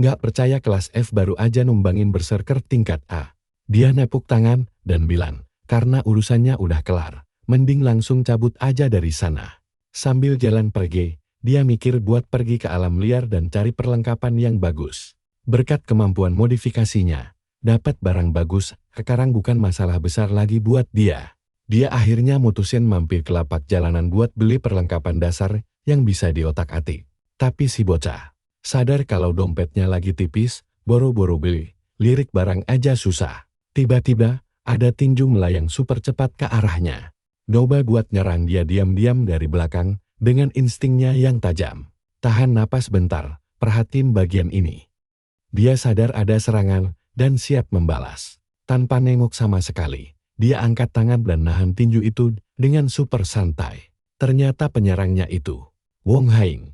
Nggak percaya kelas F baru aja numbangin berserker tingkat A. Dia nepuk tangan dan bilang, karena urusannya udah kelar, mending langsung cabut aja dari sana. Sambil jalan pergi, dia mikir buat pergi ke alam liar dan cari perlengkapan yang bagus. Berkat kemampuan modifikasinya, dapat barang bagus, sekarang bukan masalah besar lagi buat dia. Dia akhirnya mutusin mampir ke lapak jalanan buat beli perlengkapan dasar yang bisa diotak-atik. Tapi si bocah sadar kalau dompetnya lagi tipis, boro-boro beli, lirik barang aja susah. Tiba-tiba, ada tinju melayang super cepat ke arahnya. Coba buat nyerang dia diam-diam dari belakang, dengan instingnya yang tajam. Tahan napas bentar, perhatiin bagian ini. Dia sadar ada serangan, dan siap membalas. Tanpa nengok sama sekali, dia angkat tangan dan nahan tinju itu dengan super santai. Ternyata penyerangnya itu Wong Haing.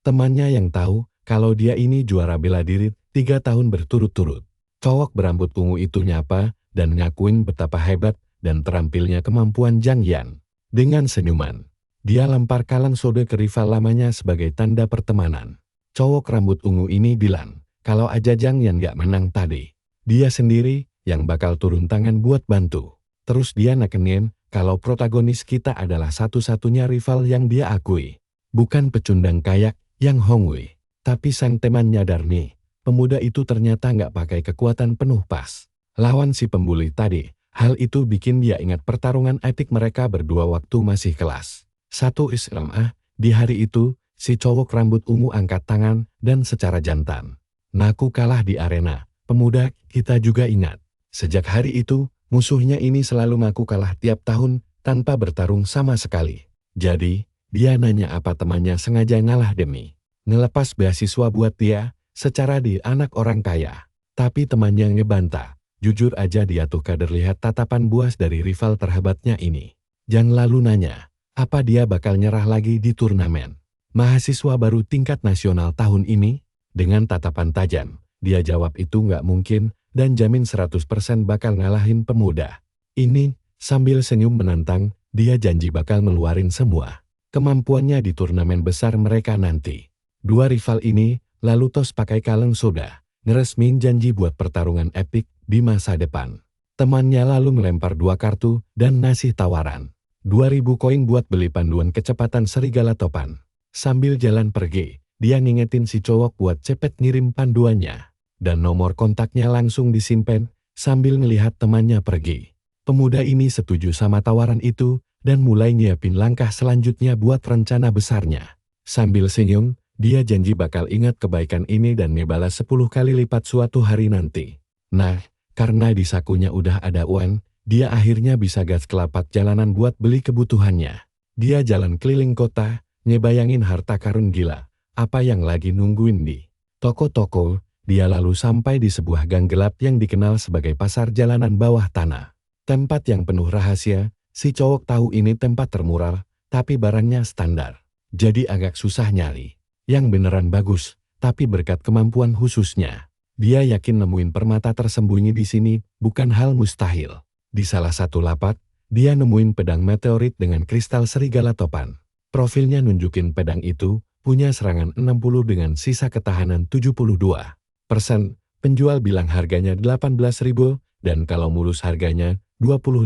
Temannya yang tahu kalau dia ini juara bela diri 3 tahun berturut-turut. Cowok berambut ungu itu nyapa dan ngakuin betapa hebat dan terampilnya kemampuan Zhang Yan. Dengan senyuman, dia lempar kalang sode ke rival lamanya sebagai tanda pertemanan. Cowok rambut ungu ini bilang, kalau aja Zhang Yan gak menang tadi, dia sendiri yang bakal turun tangan buat bantu. Terus dia nekenin kalau protagonis kita adalah satu-satunya rival yang dia akui. Bukan pecundang kayak Yang Hongwei. Tapi sang teman nyadar nih, pemuda itu ternyata nggak pakai kekuatan penuh pas lawan si pembuli tadi. Hal itu bikin dia ingat pertarungan epic mereka berdua waktu masih kelas 1 SMA. Di hari itu, si cowok rambut ungu angkat tangan dan secara jantan, "Naku kalah di arena, pemuda, kita juga ingat." Sejak hari itu, musuhnya ini selalu ngaku kalah tiap tahun tanpa bertarung sama sekali. Jadi, dia nanya apa temannya sengaja ngalah demi ngelepas beasiswa buat dia, secara dia anak orang kaya. Tapi temannya ngebantah. Jujur aja dia tuh kader lihat tatapan buas dari rival terhebatnya ini. Zhang lalu nanya, apa dia bakal nyerah lagi di turnamen mahasiswa baru tingkat nasional tahun ini? Dengan tatapan tajam, dia jawab itu nggak mungkin dan jamin 100% bakal ngalahin pemuda ini. Sambil senyum menantang, dia janji bakal ngeluarin semua kemampuannya di turnamen besar mereka nanti. Dua rival ini lalu tos pakai kaleng soda, ngeresmin janji buat pertarungan epik di masa depan. Temannya lalu melempar 2 kartu dan ngasih tawaran 2.000 koin buat beli panduan kecepatan serigala topan. Sambil jalan pergi, dia ngingetin si cowok buat cepet ngirim panduannya. dan nomor kontaknya langsung disimpan sambil melihat temannya pergi. Pemuda ini setuju sama tawaran itu dan mulai nyiapin langkah selanjutnya buat rencana besarnya. Sambil senyum, dia janji bakal ingat kebaikan ini dan ngebalas 10 kali lipat suatu hari nanti. Nah, karena di sakunya udah ada uang, dia akhirnya bisa gas ke lapak jalanan buat beli kebutuhannya. Dia jalan keliling kota, ngebayangin harta karun gila, apa yang lagi nungguin di toko-toko. Dia lalu sampai di sebuah gang gelap yang dikenal sebagai pasar jalanan bawah tanah. Tempat yang penuh rahasia, si cowok tahu ini tempat termurah, tapi barangnya standar. Jadi agak susah nyari. Yang beneran bagus, tapi berkat kemampuan khususnya. Dia yakin nemuin permata tersembunyi di sini, bukan hal mustahil. Di salah satu lapak, dia nemuin pedang meteorit dengan kristal serigala topan. Profilnya nunjukin pedang itu punya serangan 60 dengan sisa ketahanan 72%. Penjual bilang harganya 18.000 dan kalau mulus harganya 25.000.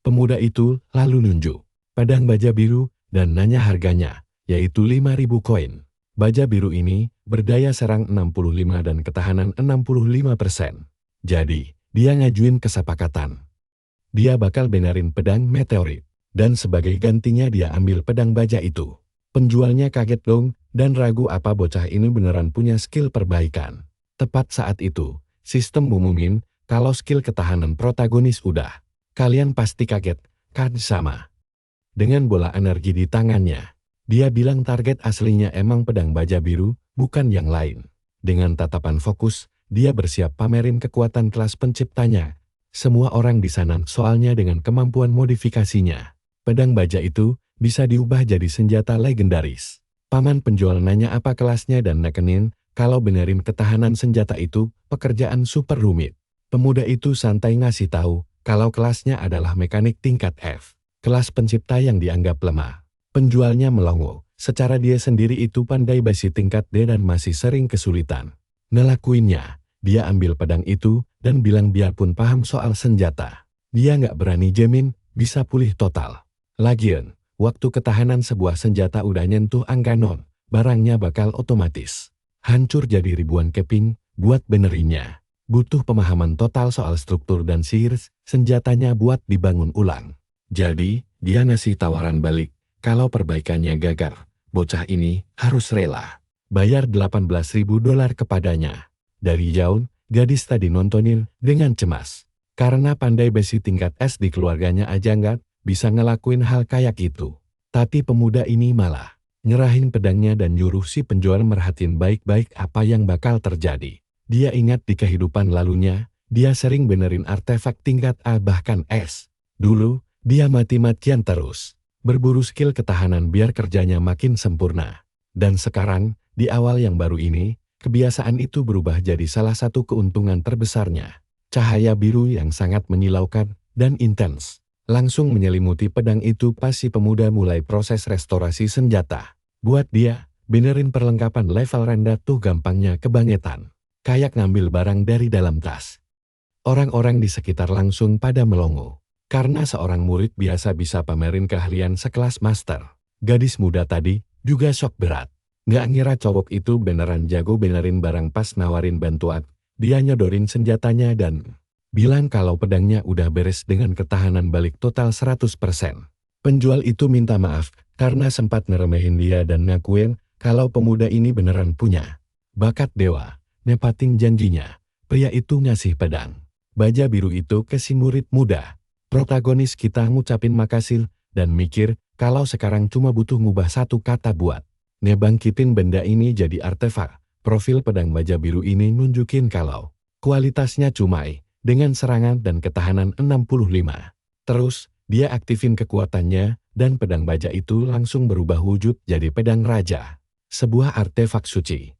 Pemuda itu lalu nunjuk pedang baja biru dan nanya harganya, yaitu 5.000 koin. Baja biru ini berdaya serang 65 dan ketahanan 65%. Jadi, dia ngajuin kesepakatan. Dia bakal benerin pedang meteorit. Dan sebagai gantinya dia ambil pedang baja itu. Penjualnya kaget dong dan ragu apa bocah ini beneran punya skill perbaikan. Tepat saat itu, sistem ngumumin kalau skill ketahanan protagonis udah. Kalian pasti kaget, kan sama. Dengan bola energi di tangannya, dia bilang target aslinya emang pedang baja biru, bukan yang lain. Dengan tatapan fokus, dia bersiap pamerin kekuatan kelas penciptanya. Semua orang di sana soalnya dengan kemampuan modifikasinya. Pedang baja itu bisa diubah jadi senjata legendaris. Paman penjual nanya apa kelasnya dan nekenin kalau benerin ketahanan senjata itu pekerjaan super rumit. Pemuda itu santai ngasih tahu kalau kelasnya adalah mekanik tingkat F. Kelas pencipta yang dianggap lemah. Penjualnya melongo, secara dia sendiri itu pandai besi tingkat D dan masih sering kesulitan ngelakuinnya. Dia ambil pedang itu dan bilang biarpun paham soal senjata, dia nggak berani jamin bisa pulih total. Lagian, waktu ketahanan sebuah senjata udah nyentuh angka 0, barangnya bakal otomatis hancur jadi ribuan keping. Buat benerinnya, butuh pemahaman total soal struktur dan sihir senjatanya buat dibangun ulang. Jadi, dia ngasih tawaran balik. Kalau perbaikannya gagal, bocah ini harus rela bayar $18.000 kepadanya. Dari jauh, gadis tadi nontonin dengan cemas. Karena pandai besi tingkat S di keluarganya aja nggak bisa ngelakuin hal kayak gitu. Tapi pemuda ini malah nyerahin pedangnya dan nyuruh si penjual merhatiin baik-baik apa yang bakal terjadi. Dia ingat di kehidupan lalunya, dia sering benerin artefak tingkat A bahkan S. Dulu, dia mati-matian terus berburu skill ketahanan biar kerjanya makin sempurna. Dan sekarang, di awal yang baru ini, kebiasaan itu berubah jadi salah satu keuntungan terbesarnya. Cahaya biru yang sangat menyilaukan dan intens langsung menyelimuti pedang itu pas si pemuda mulai proses restorasi senjata. Buat dia, benerin perlengkapan level rendah tuh gampangnya kebangetan. Kayak ngambil barang dari dalam tas. Orang-orang di sekitar langsung pada melongo. Karena seorang murid biasa bisa pamerin keahlian sekelas master. Gadis muda tadi juga shock berat. Nggak ngira cowok itu beneran jago benerin barang pas nawarin bantuan. Dia nyodorin senjatanya dan bilang kalau pedangnya udah beres dengan ketahanan balik total 100%. Penjual itu minta maaf karena sempat ngeremehin dia dan ngakuin kalau pemuda ini beneran punya bakat dewa. Nepatin janjinya, pria itu ngasih pedang baja biru itu ke si murid muda. Protagonis kita ngucapin makasih dan mikir kalau sekarang cuma butuh ngubah satu kata buat ngebangkitin benda ini jadi artefak. Profil pedang baja biru ini nunjukin kalau kualitasnya cumai dengan serangan dan ketahanan 65. Terus, dia aktifin kekuatannya dan pedang baja itu langsung berubah wujud jadi pedang raja. Sebuah artefak suci.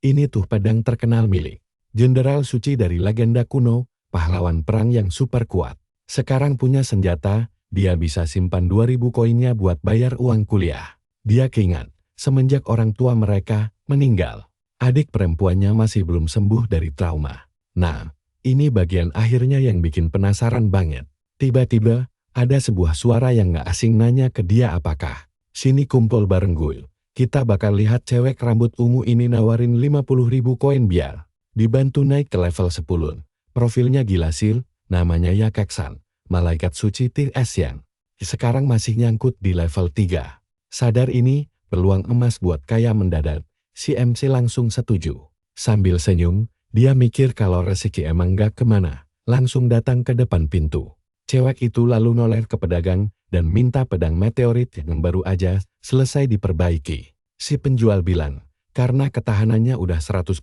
Ini tuh pedang terkenal milik Jenderal Suci dari legenda kuno, pahlawan perang yang super kuat. Sekarang punya senjata, dia bisa simpan 2.000 koinnya buat bayar uang kuliah. Dia keingat, semenjak orang tua mereka meninggal, adik perempuannya masih belum sembuh dari trauma. Nah, ini bagian akhirnya yang bikin penasaran banget. Tiba-tiba, ada sebuah suara yang gak asing nanya ke dia apakah, sini kumpul bareng gue. Kita bakal lihat cewek rambut ungu ini nawarin 50.000 koin biar Dibantu naik ke level 10. Profilnya gila sih, namanya Yakeksan, malaikat suci TS yang sekarang masih nyangkut di level 3. Sadar ini, peluang emas buat kaya mendadak, si MC langsung setuju. Sambil senyum, dia mikir kalau rezeki emang gak kemana, langsung datang ke depan pintu. Cewek itu lalu noleh ke pedagang dan minta pedang meteorit yang baru aja selesai diperbaiki. Si penjual bilang, karena ketahanannya udah 100%,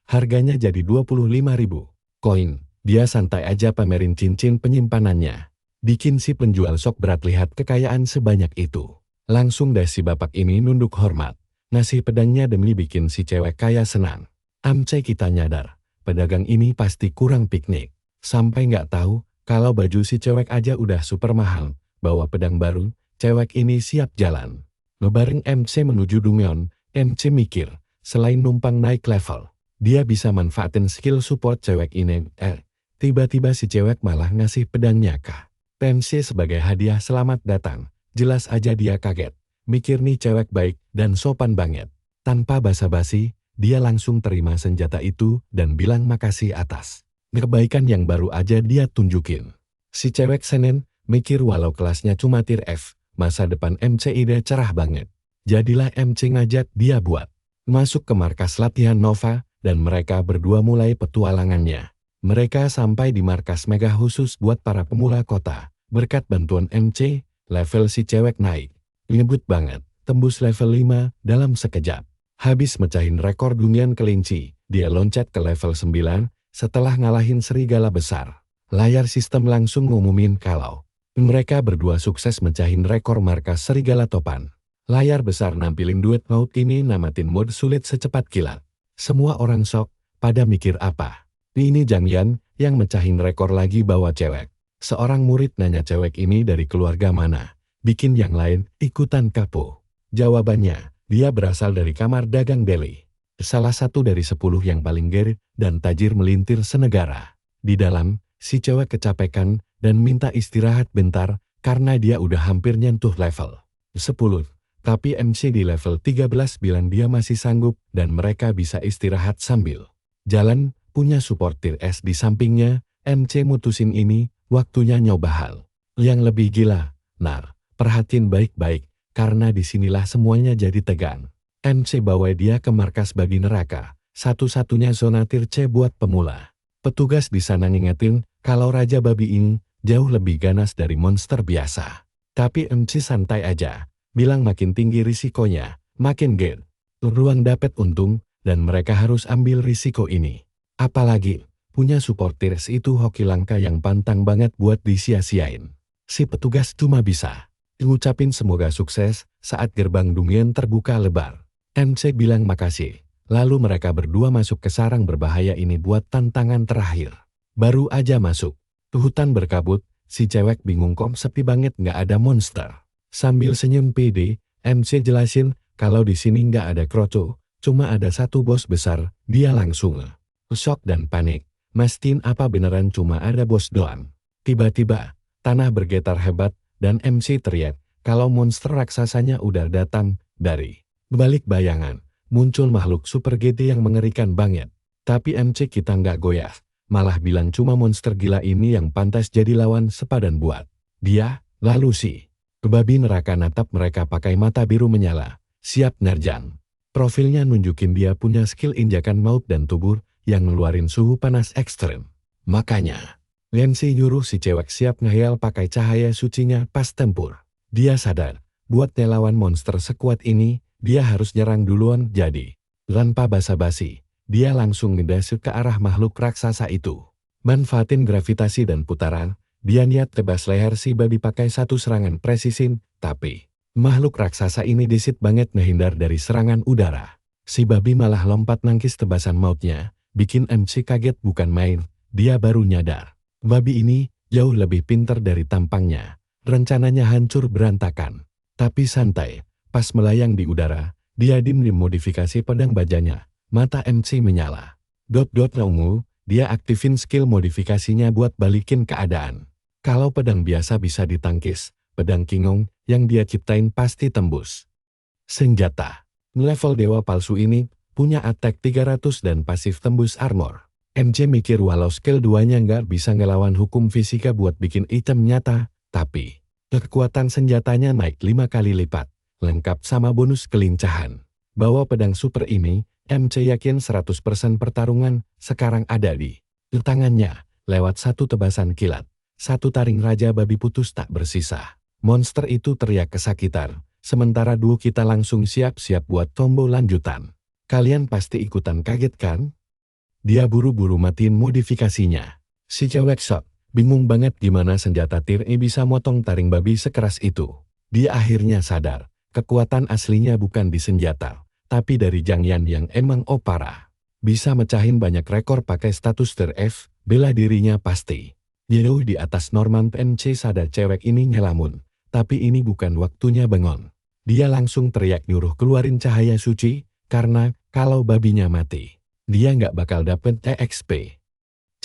harganya jadi 25.000 koin. Dia santai aja pamerin cincin penyimpanannya. Bikin si penjual sok berat lihat kekayaan sebanyak itu. Langsung deh si bapak ini nunduk hormat. Ngasih pedangnya demi bikin si cewek kaya senang. Amce kita nyadar, pedagang ini pasti kurang piknik. Sampai nggak tahu, kalau baju si cewek aja udah super mahal. Bawa pedang baru, cewek ini siap jalan. Ngebareng MC menuju Dungyeon, MC mikir, selain numpang naik level, dia bisa manfaatin skill support cewek ini. Tiba-tiba si cewek malah ngasih pedangnya ke MC sebagai hadiah selamat datang. Jelas aja dia kaget. Mikir nih cewek baik dan sopan banget. Tanpa basa-basi, dia langsung terima senjata itu dan bilang makasih atas kebaikan yang baru aja dia tunjukin. Si cewek senen mikir walau kelasnya cuma tier F, masa depan MC ide cerah banget. Jadilah MC ngajak dia buat masuk ke markas latihan Nova dan mereka berdua mulai petualangannya. Mereka sampai di markas mega khusus buat para pemula kota. Berkat bantuan MC, level si cewek naik. Ngebut banget, tembus level 5 dalam sekejap. Habis mecahin rekor dunia kelinci, dia loncat ke level 9 setelah ngalahin serigala besar. Layar sistem langsung ngumumin kalau mereka berdua sukses mecahin rekor markas serigala topan. Layar besar nampilin duet maut ini namatin mode sulit secepat kilat. Semua orang sok, pada mikir apa? Ini Jang Yan yang mecahin rekor lagi bawa cewek. Seorang murid nanya cewek ini dari keluarga mana. Bikin yang lain ikutan kapo. Jawabannya, dia berasal dari kamar dagang deli. Salah satu dari 10 yang paling ger dan tajir melintir senegara. Di dalam, si cewek kecapekan dan minta istirahat bentar karena dia udah hampir nyentuh level 10. Tapi MC di level 13 bilang dia masih sanggup dan mereka bisa istirahat sambil jalan. Punya support tier S di sampingnya, MC mutusin ini, waktunya nyoba hal yang lebih gila. Perhatiin baik-baik, karena disinilah semuanya jadi tegang. MC bawa dia ke markas babi neraka, satu-satunya zona tier C buat pemula. Petugas di sana ngingetin, kalau Raja Babi ini jauh lebih ganas dari monster biasa. Tapi MC santai aja, bilang makin tinggi risikonya, makin gede ruang dapat untung, dan mereka harus ambil risiko ini. Apalagi, punya supporters itu hoki langka yang pantang banget buat disia-siain. Si petugas cuma bisa ngucapin semoga sukses saat gerbang Dungyeon terbuka lebar. MC bilang makasih, lalu mereka berdua masuk ke sarang berbahaya ini buat tantangan terakhir. Baru aja masuk, hutan berkabut, si cewek bingung kok sepi banget nggak ada monster. Sambil senyum pede, MC jelasin kalau di sini nggak ada kroco, cuma ada satu bos besar. Dia langsung shock dan panik. Mastiin apa beneran cuma ada bos doang? Tiba-tiba, tanah bergetar hebat, dan MC teriak, kalau monster raksasanya udah datang. Dari balik bayangan, muncul makhluk super gede yang mengerikan banget. Tapi MC kita nggak goyah, malah bilang cuma monster gila ini yang pantas jadi lawan sepadan buat dia. Lalu si babi neraka natap mereka pakai mata biru menyala, siap nerjang. Profilnya nunjukin dia punya skill injakan maut dan tubuh, yang ngeluarin suhu panas ekstrem. Makanya, Lensi nyuruh si cewek siap ngehayal pakai cahaya sucinya pas tempur. Dia sadar, buat ngelawan monster sekuat ini, dia harus nyerang duluan. Jadi, tanpa basa-basi, dia langsung ngedasuk ke arah makhluk raksasa itu. Manfaatin gravitasi dan putaran, dia niat tebas leher si babi pakai satu serangan presisin, tapi makhluk raksasa ini disit banget ngehindar dari serangan udara. Si babi malah lompat nangkis tebasan mautnya. Bikin MC kaget bukan main, dia baru nyadar. Babi ini jauh lebih pintar dari tampangnya. Rencananya hancur berantakan. Tapi santai, pas melayang di udara, dia dimodifikasi pedang bajanya. Mata MC menyala. Ungu, dia aktifin skill modifikasinya buat balikin keadaan. Kalau pedang biasa bisa ditangkis, pedang Kingong yang dia ciptain pasti tembus senjata. Level dewa palsu ini punya attack 300 dan pasif tembus armor. MC mikir walau skill 2-nya nggak bisa ngelawan hukum fisika buat bikin item nyata, tapi kekuatan senjatanya naik 5 kali lipat, lengkap sama bonus kelincahan. Bawa pedang super ini, MC yakin 100% pertarungan sekarang ada di tangannya. Lewat satu tebasan kilat, satu taring Raja Babi putus tak bersisa. Monster itu teriak kesakitan, sementara duo kita langsung siap-siap buat combo lanjutan. Kalian pasti ikutan kaget kan? Dia buru-buru matiin modifikasinya. Si cewek shock, bingung banget gimana senjata tir ini bisa motong taring babi sekeras itu. Dia akhirnya sadar, kekuatan aslinya bukan di senjata, tapi dari Zhang Yan yang emang opara. Bisa mecahin banyak rekor pakai status tir F, bela dirinya pasti. Jauh di atas Norman MC sadar cewek ini ngelamun, tapi ini bukan waktunya bengong. Dia langsung teriak nyuruh keluarin cahaya suci, karena kalau babinya mati, dia nggak bakal dapet EXP.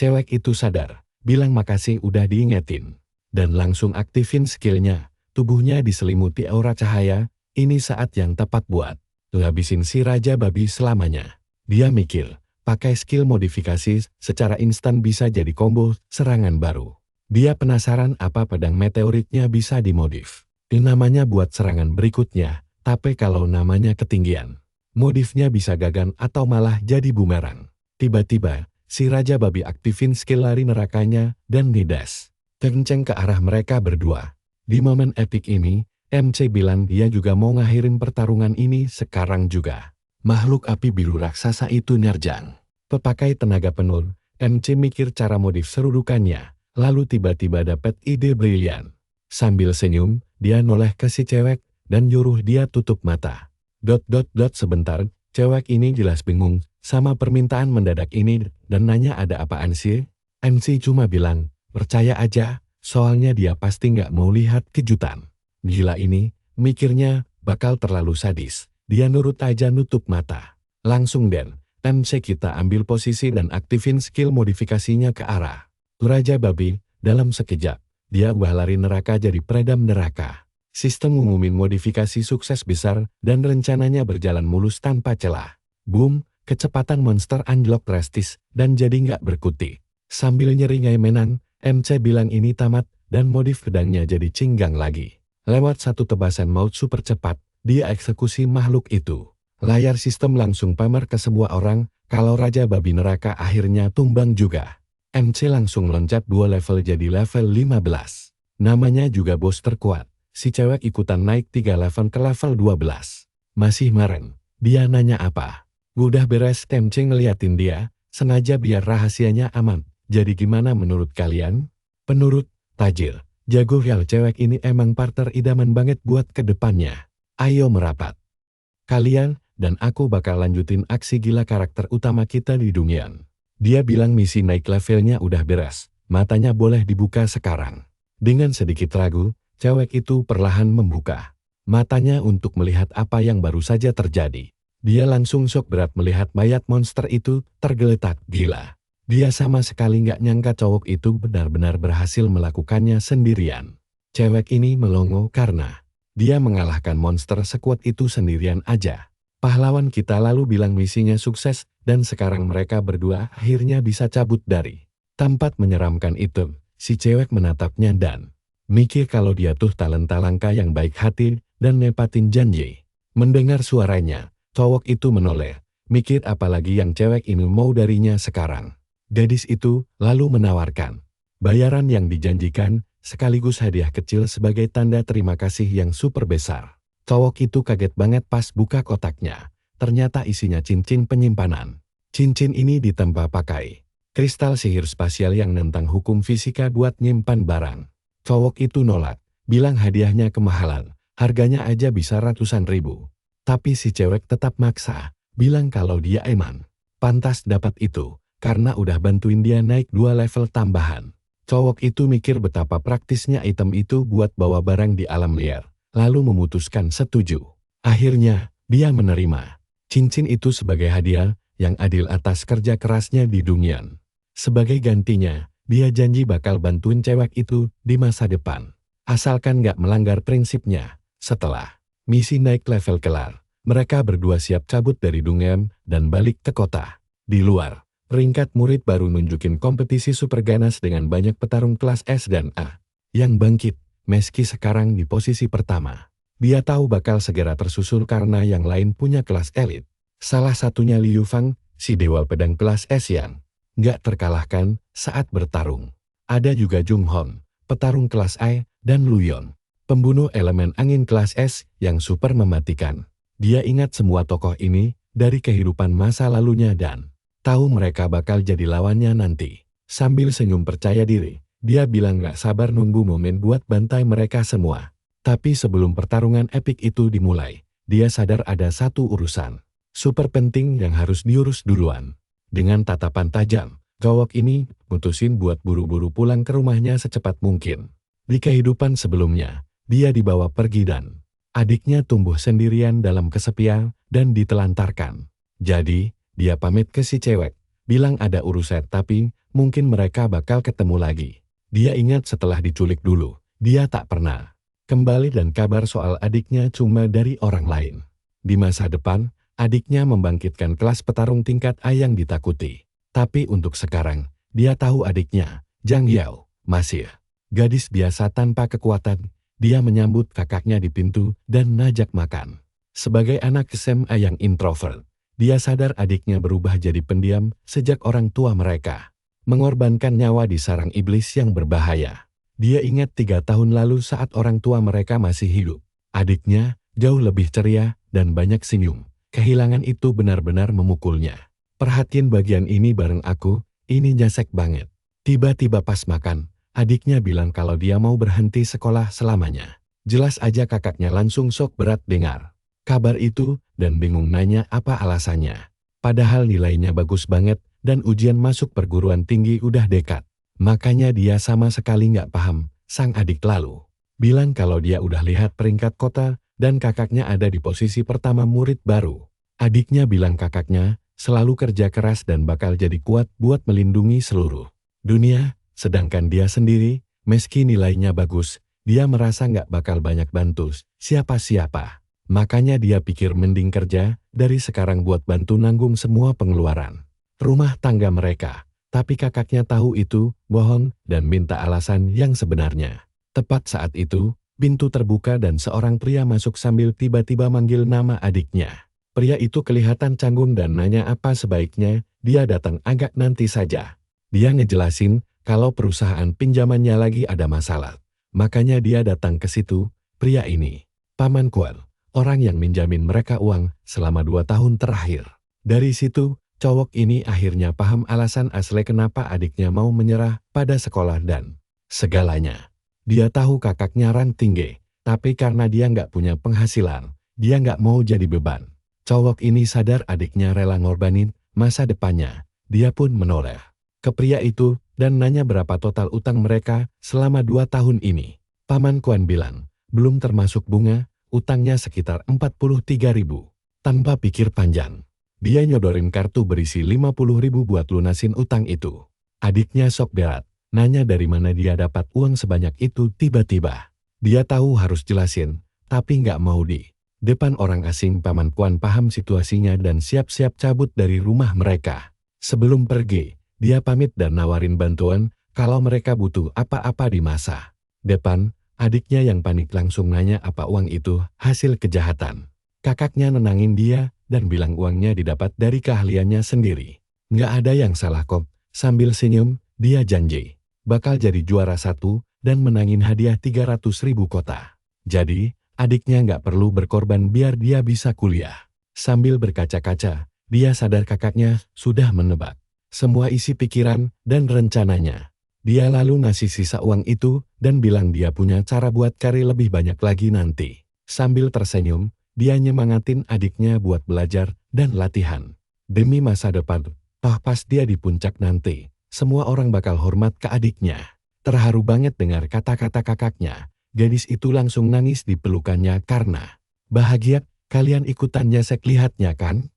Cewek itu sadar, bilang makasih udah diingetin, dan langsung aktifin skillnya. Tubuhnya diselimuti aura cahaya, ini saat yang tepat buat habisin si Raja Babi selamanya. Dia mikir, pakai skill modifikasi secara instan bisa jadi combo serangan baru. Dia penasaran apa pedang meteoritnya bisa dimodif. Namanya buat serangan berikutnya, tapi kalau namanya ketinggian, modifnya bisa gagan atau malah jadi bumerang. Tiba-tiba, si Raja Babi aktifin skill lari nerakanya dan nidas kenceng ke arah mereka berdua. Di momen epik ini, MC bilang dia juga mau ngakhirin pertarungan ini sekarang juga. Makhluk api biru raksasa itu nerjang. Pepakai tenaga penuh, MC mikir cara modif serudukannya, lalu tiba-tiba dapat ide brilian. Sambil senyum, dia noleh ke si cewek dan nyuruh dia tutup mata. Sebentar, cewek ini jelas bingung sama permintaan mendadak ini dan nanya ada apaan sih? MC cuma bilang, percaya aja, soalnya dia pasti nggak mau lihat kejutan. Gila ini, mikirnya, bakal terlalu sadis. Dia nurut aja nutup mata. Langsung MC kita ambil posisi dan aktifin skill modifikasinya ke arah Raja Babi. Dalam sekejap, dia ubah lari neraka jadi peredam neraka. Sistem ngumumin modifikasi sukses besar dan rencananya berjalan mulus tanpa celah. Boom, kecepatan monster anjlok drastis dan jadi nggak berkutik. Sambil nyeringai menan, MC bilang ini tamat dan modif pedangnya jadi cinggang lagi. Lewat satu tebasan maut super cepat, dia eksekusi makhluk itu. Layar sistem langsung pamer ke semua orang kalau Raja Babi Neraka akhirnya tumbang juga. MC langsung loncat 2 level jadi level 15. Namanya juga bos terkuat. Si cewek ikutan naik 3 level ke level 12. Masih meren. Dia nanya apa? Udah beres. MC ngeliatin dia, sengaja biar rahasianya aman. Jadi gimana menurut kalian? Penurut, tajir, jago real cewek ini emang partner idaman banget buat kedepannya. Ayo merapat. Kalian dan aku bakal lanjutin aksi gila karakter utama kita di dunia. Dia bilang misi naik levelnya udah beres, matanya boleh dibuka sekarang. Dengan sedikit ragu, cewek itu perlahan membuka matanya untuk melihat apa yang baru saja terjadi. Dia langsung shock berat melihat mayat monster itu tergeletak gila. Dia sama sekali nggak nyangka cowok itu benar-benar berhasil melakukannya sendirian. Cewek ini melongo karena dia mengalahkan monster sekuat itu sendirian aja. Pahlawan kita lalu bilang misinya sukses dan sekarang mereka berdua akhirnya bisa cabut dari tempat menyeramkan itu. Si cewek menatapnya dan mikir kalau dia tuh talenta langka yang baik hati dan nepatin janji. Mendengar suaranya, cowok itu menoleh, mikir apalagi yang cewek ini mau darinya sekarang. Gadis itu lalu menawarkan bayaran yang dijanjikan sekaligus hadiah kecil sebagai tanda terima kasih yang super besar. Cowok itu kaget banget pas buka kotaknya. Ternyata isinya cincin penyimpanan. Cincin ini ditempa pakai kristal sihir spasial yang nentang hukum fisika buat nyimpan barang. Cowok itu nolak, bilang hadiahnya kemahalan, harganya aja bisa ratusan ribu. Tapi si cewek tetap maksa, bilang kalau dia emang pantas dapat itu, karena udah bantuin dia naik 2 level tambahan. Cowok itu mikir betapa praktisnya item itu buat bawa barang di alam liar. Lalu memutuskan setuju. Akhirnya, dia menerima cincin itu sebagai hadiah yang adil atas kerja kerasnya di dunia. Sebagai gantinya, dia janji bakal bantuin cewek itu di masa depan. Asalkan nggak melanggar prinsipnya. Setelah misi naik level kelar, Mereka berdua siap cabut dari Dungem dan balik ke kota. Di luar, peringkat murid baru nunjukin kompetisi super ganas dengan banyak petarung kelas S dan A yang bangkit, meski sekarang di posisi pertama. Dia tahu bakal segera tersusul karena yang lain punya kelas elit. Salah satunya Liu Fang, si dewa pedang kelas S yang nggak terkalahkan saat bertarung. Ada juga Jung Hon, petarung kelas A, dan Lu Yon, pembunuh elemen angin kelas S yang super mematikan. Dia ingat semua tokoh ini dari kehidupan masa lalunya dan tahu mereka bakal jadi lawannya nanti. Sambil senyum percaya diri, dia bilang gak sabar nunggu momen buat bantai mereka semua. Tapi sebelum pertarungan epik itu dimulai, dia sadar ada satu urusan super penting yang harus diurus duluan. Dengan tatapan tajam, gawok ini mutusin buat buru-buru pulang ke rumahnya secepat mungkin. Di kehidupan sebelumnya, dia dibawa pergi dan adiknya tumbuh sendirian dalam kesepian dan ditelantarkan. Jadi, dia pamit ke si cewek, bilang ada urusan tapi mungkin mereka bakal ketemu lagi. Dia ingat setelah diculik dulu, dia tak pernah kembali dan kabar soal adiknya cuma dari orang lain. Di masa depan, adiknya membangkitkan kelas petarung tingkat A yang ditakuti. Tapi untuk sekarang, dia tahu adiknya, Zhang Yao, masih gadis biasa tanpa kekuatan. Dia menyambut kakaknya di pintu dan ngajak makan. Sebagai anak SMA yang introvert, dia sadar adiknya berubah jadi pendiam sejak orang tua mereka mengorbankan nyawa di sarang iblis yang berbahaya. Dia ingat 3 tahun lalu saat orang tua mereka masih hidup. Adiknya jauh lebih ceria dan banyak senyum. Kehilangan itu benar-benar memukulnya. Perhatiin bagian ini bareng aku, ini nyesek banget. Tiba-tiba pas makan, adiknya bilang kalau dia mau berhenti sekolah selamanya. Jelas aja kakaknya langsung shock berat dengar kabar itu dan bingung nanya apa alasannya. Padahal nilainya bagus banget dan ujian masuk perguruan tinggi udah dekat. Makanya dia sama sekali nggak paham. Sang adik lalu bilang kalau dia udah lihat peringkat kota dan kakaknya ada di posisi pertama murid baru. Adiknya bilang kakaknya selalu kerja keras dan bakal jadi kuat buat melindungi seluruh dunia. Sedangkan dia sendiri, meski nilainya bagus, dia merasa nggak bakal banyak bantu siapa-siapa. Makanya dia pikir mending kerja dari sekarang buat bantu nanggung semua pengeluaran rumah tangga mereka. Tapi kakaknya tahu itu bohong dan minta alasan yang sebenarnya. Tepat saat itu, pintu terbuka dan seorang pria masuk sambil tiba-tiba manggil nama adiknya. Pria itu kelihatan canggung dan nanya apa sebaiknya dia datang agak nanti saja. Dia ngejelasin kalau perusahaan pinjamannya lagi ada masalah. Makanya dia datang ke situ. Pria ini, Paman Kuan, orang yang minjamin mereka uang selama 2 tahun terakhir. Dari situ, cowok ini akhirnya paham alasan asli kenapa adiknya mau menyerah pada sekolah dan segalanya. Dia tahu kakaknya rang tinggi, tapi karena dia nggak punya penghasilan, dia nggak mau jadi beban. Cowok ini sadar adiknya rela ngorbanin masa depannya. Dia pun menoleh ke pria itu dan nanya berapa total utang mereka selama 2 tahun ini. Paman Kuan bilang, belum termasuk bunga, utangnya sekitar 43.000. Tanpa pikir panjang, dia nyodorin kartu berisi 50.000 buat lunasin utang itu. Adiknya sok berat, nanya dari mana dia dapat uang sebanyak itu tiba-tiba. Dia tahu harus jelasin, tapi nggak mau di depan orang asing. Paman Kuan paham situasinya dan siap-siap cabut dari rumah mereka. Sebelum pergi, dia pamit dan nawarin bantuan kalau mereka butuh apa-apa di masa depan. Adiknya yang panik langsung nanya apa uang itu hasil kejahatan. Kakaknya nenangin dia dan bilang uangnya didapat dari keahliannya sendiri. Nggak ada yang salah kok. Sambil senyum, dia janji bakal jadi juara 1 dan menangin hadiah 300.000 kota. Jadi, adiknya nggak perlu berkorban biar dia bisa kuliah. Sambil berkaca-kaca, dia sadar kakaknya sudah menebak semua isi pikiran dan rencananya. Dia lalu ngasih sisa uang itu dan bilang dia punya cara buat cari lebih banyak lagi nanti. Sambil tersenyum, dia nyemangatin adiknya buat belajar dan latihan demi masa depan. Toh pas dia di puncak nanti, semua orang bakal hormat ke adiknya. Terharu banget dengar kata-kata kakaknya. Gadis itu langsung nangis di pelukannya karena bahagia. Kalian ikutan nyesek lihatnya kan?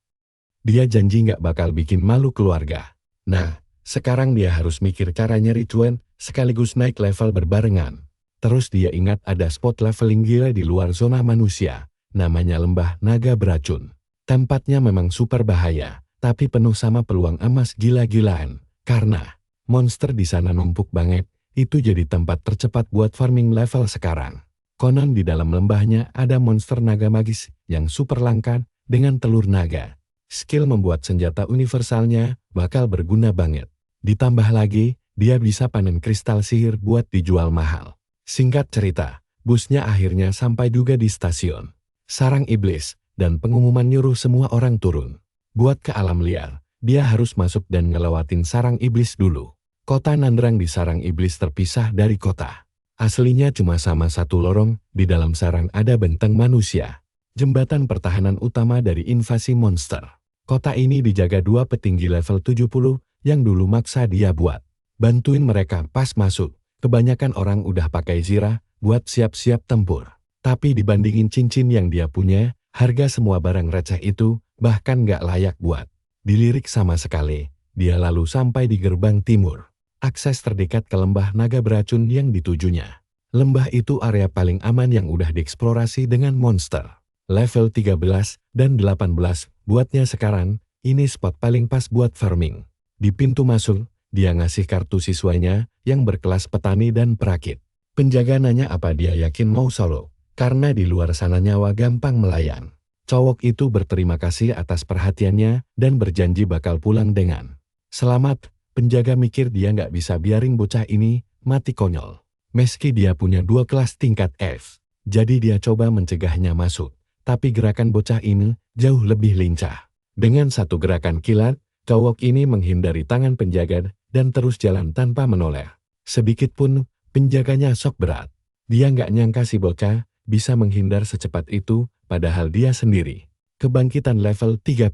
Dia janji nggak bakal bikin malu keluarga. Nah, sekarang dia harus mikir cara nyari cuan sekaligus naik level berbarengan. Terus dia ingat ada spot leveling gila di luar zona manusia. Namanya lembah naga beracun. Tempatnya memang super bahaya, tapi penuh sama peluang emas gila-gilaan. Karena monster di sana numpuk banget, itu jadi tempat tercepat buat farming level sekarang. Konon di dalam lembahnya ada monster naga magis yang super langka dengan telur naga. Skill membuat senjata universalnya bakal berguna banget. Ditambah lagi, dia bisa panen kristal sihir buat dijual mahal. Singkat cerita, busnya akhirnya sampai juga di stasiun Sarang Iblis, dan pengumuman nyuruh semua orang turun. Buat ke alam liar, dia harus masuk dan ngelewatin Sarang Iblis dulu. Kota Nandrang di Sarang Iblis terpisah dari kota. Aslinya cuma sama satu lorong, di dalam sarang ada benteng manusia. Jembatan pertahanan utama dari invasi monster. Kota ini dijaga dua petinggi level 70 yang dulu maksa dia buat bantuin mereka pas masuk. Kebanyakan orang udah pakai zirah buat siap-siap tempur. Tapi dibandingin cincin yang dia punya, harga semua barang receh itu bahkan gak layak buat dilirik sama sekali. Dia lalu sampai di gerbang timur. Akses terdekat ke lembah naga beracun yang ditujunya. Lembah itu area paling aman yang udah dieksplorasi dengan monster. Level 13 dan 18 buatnya sekarang, ini spot paling pas buat farming. Di pintu masuk, dia ngasih kartu siswanya yang berkelas petani dan perakit. Penjaga nanya apa dia yakin mau solo. Karena di luar sana nyawa gampang melayang. Cowok itu berterima kasih atas perhatiannya dan berjanji bakal pulang dengan selamat. Penjaga mikir dia nggak bisa biarin bocah ini mati konyol. Meski dia punya 2 kelas tingkat F. Jadi dia coba mencegahnya masuk. Tapi gerakan bocah ini jauh lebih lincah. Dengan satu gerakan kilat, cowok ini menghindari tangan penjaga dan terus jalan tanpa menoleh. Sedikitpun penjaganya shock berat. Dia nggak nyangka si bocah bisa menghindar secepat itu, padahal dia sendiri kebangkitan level 30.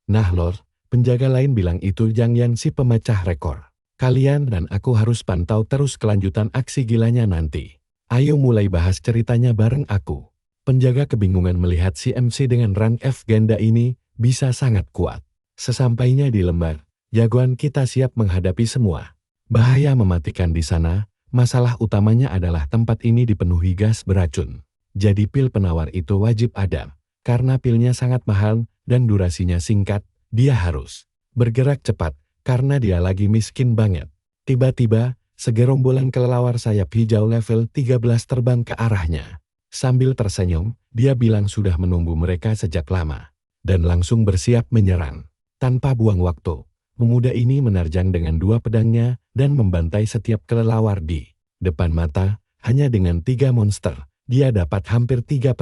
Nah Lord, penjaga lain bilang itu Yang si pemecah rekor. Kalian dan aku harus pantau terus kelanjutan aksi gilanya nanti. Ayo mulai bahas ceritanya bareng aku. Penjaga kebingungan melihat si MC dengan rank F ganda ini bisa sangat kuat. Sesampainya di lembah, jagoan kita siap menghadapi semua bahaya mematikan di sana. Masalah utamanya adalah tempat ini dipenuhi gas beracun. Jadi pil penawar itu wajib ada. Karena pilnya sangat mahal dan durasinya singkat, dia harus bergerak cepat karena dia lagi miskin banget. Tiba-tiba, segerombolan kelelawar sayap hijau level 13 terbang ke arahnya. Sambil tersenyum, dia bilang sudah menunggu mereka sejak lama. Dan langsung bersiap menyerang. Tanpa buang waktu, pemuda ini menerjang dengan 2 pedangnya dan membantai setiap kelelawar di depan mata. Hanya dengan 3 monster, dia dapat hampir 3%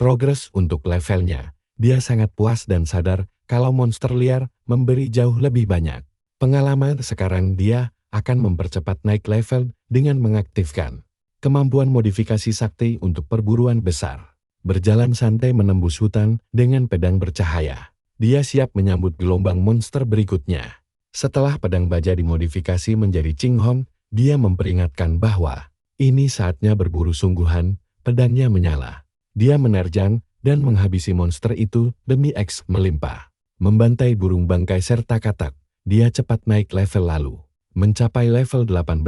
progres untuk levelnya. Dia sangat puas dan sadar kalau monster liar memberi jauh lebih banyak pengalaman. Sekarang dia akan mempercepat naik level dengan mengaktifkan kemampuan modifikasi sakti untuk perburuan besar. Berjalan santai menembus hutan dengan pedang bercahaya. Dia siap menyambut gelombang monster berikutnya. Setelah pedang baja dimodifikasi menjadi Cinghong, dia memperingatkan bahwa ini saatnya berburu sungguhan. Pedangnya menyala. Dia menerjang dan menghabisi monster itu demi X melimpah. Membantai burung bangkai serta katak, dia cepat naik level lalu. Mencapai level 18,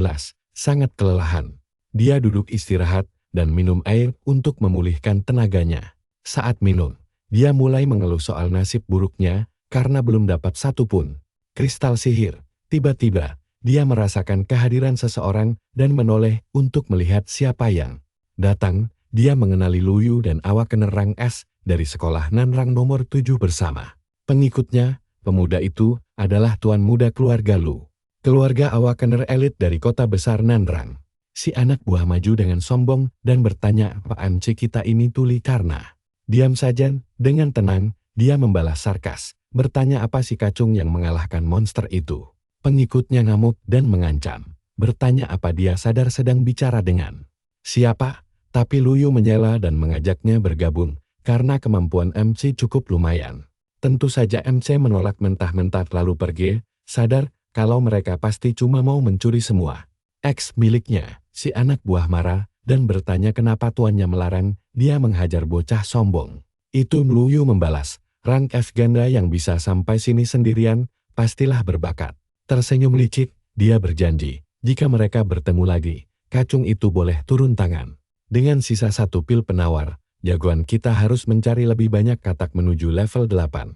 sangat kelelahan. Dia duduk istirahat dan minum air untuk memulihkan tenaganya. Saat minum, dia mulai mengeluh soal nasib buruknya karena belum dapat satu pun kristal sihir. Tiba-tiba, dia merasakan kehadiran seseorang dan menoleh untuk melihat siapa yang datang. Dia mengenali Luyu dan Awakener rank S dari sekolah Nanrang nomor 7 bersama pengikutnya. Pemuda itu adalah tuan muda keluarga Lu. Keluarga Awakener elit dari kota besar Nanrang. Si anak buah maju dengan sombong dan bertanya apaan kita ini tuli karena. Diam saja, dengan tenang, dia membalas sarkas. Bertanya apa si kacung yang mengalahkan monster itu. Pengikutnya ngamuk dan mengancam. Bertanya apa dia sadar sedang bicara dengan siapa. Tapi Luyu menyela dan mengajaknya bergabung karena kemampuan MC cukup lumayan. Tentu saja MC menolak mentah-mentah lalu pergi, sadar kalau mereka pasti cuma mau mencuri semua X miliknya. Si anak buah marah dan bertanya kenapa tuannya melarang dia menghajar bocah sombong. Itu Luyu membalas, rank F ganda yang bisa sampai sini sendirian, pastilah berbakat. Tersenyum licik, dia berjanji, jika mereka bertemu lagi, kacung itu boleh turun tangan. Dengan sisa 1 pil penawar, Jagoan kita harus mencari lebih banyak katak menuju level 18.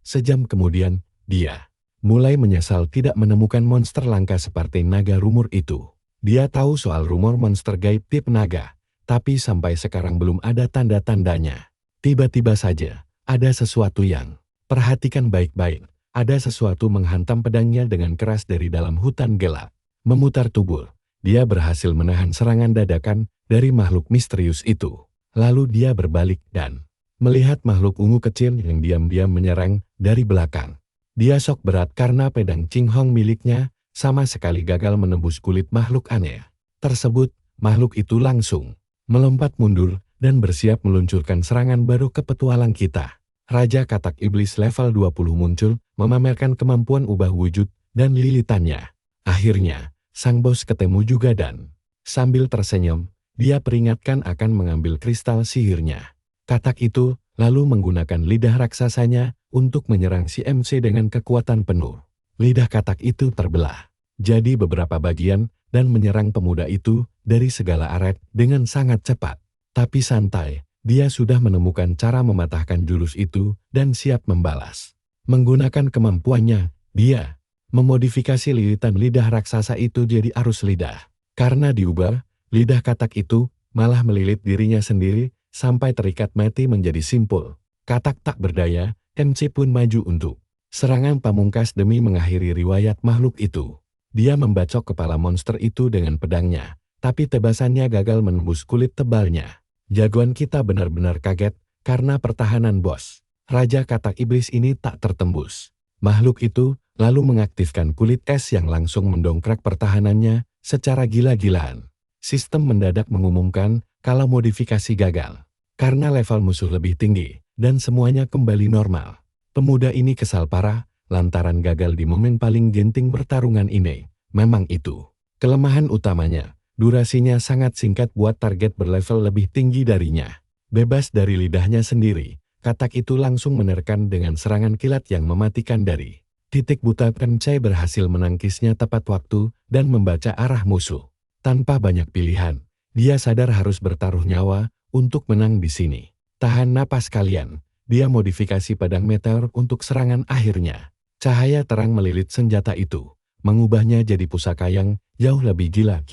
Sejam kemudian, dia mulai menyesal tidak menemukan monster langka seperti naga rumor itu. Dia tahu soal rumor monster gaib tip naga, tapi sampai sekarang belum ada tanda-tandanya. Tiba-tiba saja, ada sesuatu yang perhatikan baik-baik. Ada sesuatu menghantam pedangnya dengan keras dari dalam hutan gelap. Memutar tubuh, dia berhasil menahan serangan dadakan dari makhluk misterius itu. Lalu dia berbalik dan melihat makhluk ungu kecil yang diam-diam menyerang dari belakang. Dia shock berat karena pedang Ching Hong miliknya sama sekali gagal menembus kulit makhluk aneh tersebut. Makhluk itu langsung melompat mundur dan bersiap meluncurkan serangan baru ke petualang kita. Raja Katak Iblis level 20 muncul, memamerkan kemampuan ubah wujud dan lilitannya. Akhirnya, sang bos ketemu juga dan sambil tersenyum, dia peringatkan akan mengambil kristal sihirnya. Katak itu lalu menggunakan lidah raksasanya untuk menyerang si MC dengan kekuatan penuh. Lidah katak itu terbelah jadi beberapa bagian dan menyerang pemuda itu dari segala arah dengan sangat cepat. Tapi santai, dia sudah menemukan cara mematahkan jurus itu dan siap membalas. Menggunakan kemampuannya, dia memodifikasi lilitan lidah raksasa itu jadi arus lidah. Karena diubah, lidah katak itu malah melilit dirinya sendiri sampai terikat mati menjadi simpul. Katak tak berdaya, MC pun maju untuk serangan pamungkas demi mengakhiri riwayat makhluk itu. Dia membacok kepala monster itu dengan pedangnya, tapi tebasannya gagal menembus kulit tebalnya. Jagoan kita benar-benar kaget karena pertahanan bos Raja Katak Iblis ini tak tertembus. Makhluk itu lalu mengaktifkan kulit es yang langsung mendongkrak pertahanannya secara gila-gilaan. Sistem mendadak mengumumkan kalau modifikasi gagal. Karena level musuh lebih tinggi dan semuanya kembali normal. Pemuda ini kesal parah lantaran gagal di momen paling genting pertarungan ini. Memang itu kelemahan utamanya. Durasinya sangat singkat buat target berlevel lebih tinggi darinya. Bebas dari lidahnya sendiri, katak itu langsung menerkam dengan serangan kilat yang mematikan dari titik buta. MC berhasil menangkisnya tepat waktu dan membaca arah musuh. Tanpa banyak pilihan, dia sadar harus bertaruh nyawa untuk menang di sini. Tahan napas kalian, dia modifikasi pedang meteor untuk serangan akhirnya. Cahaya terang melilit senjata itu, mengubahnya jadi pusaka yang jauh lebih gila.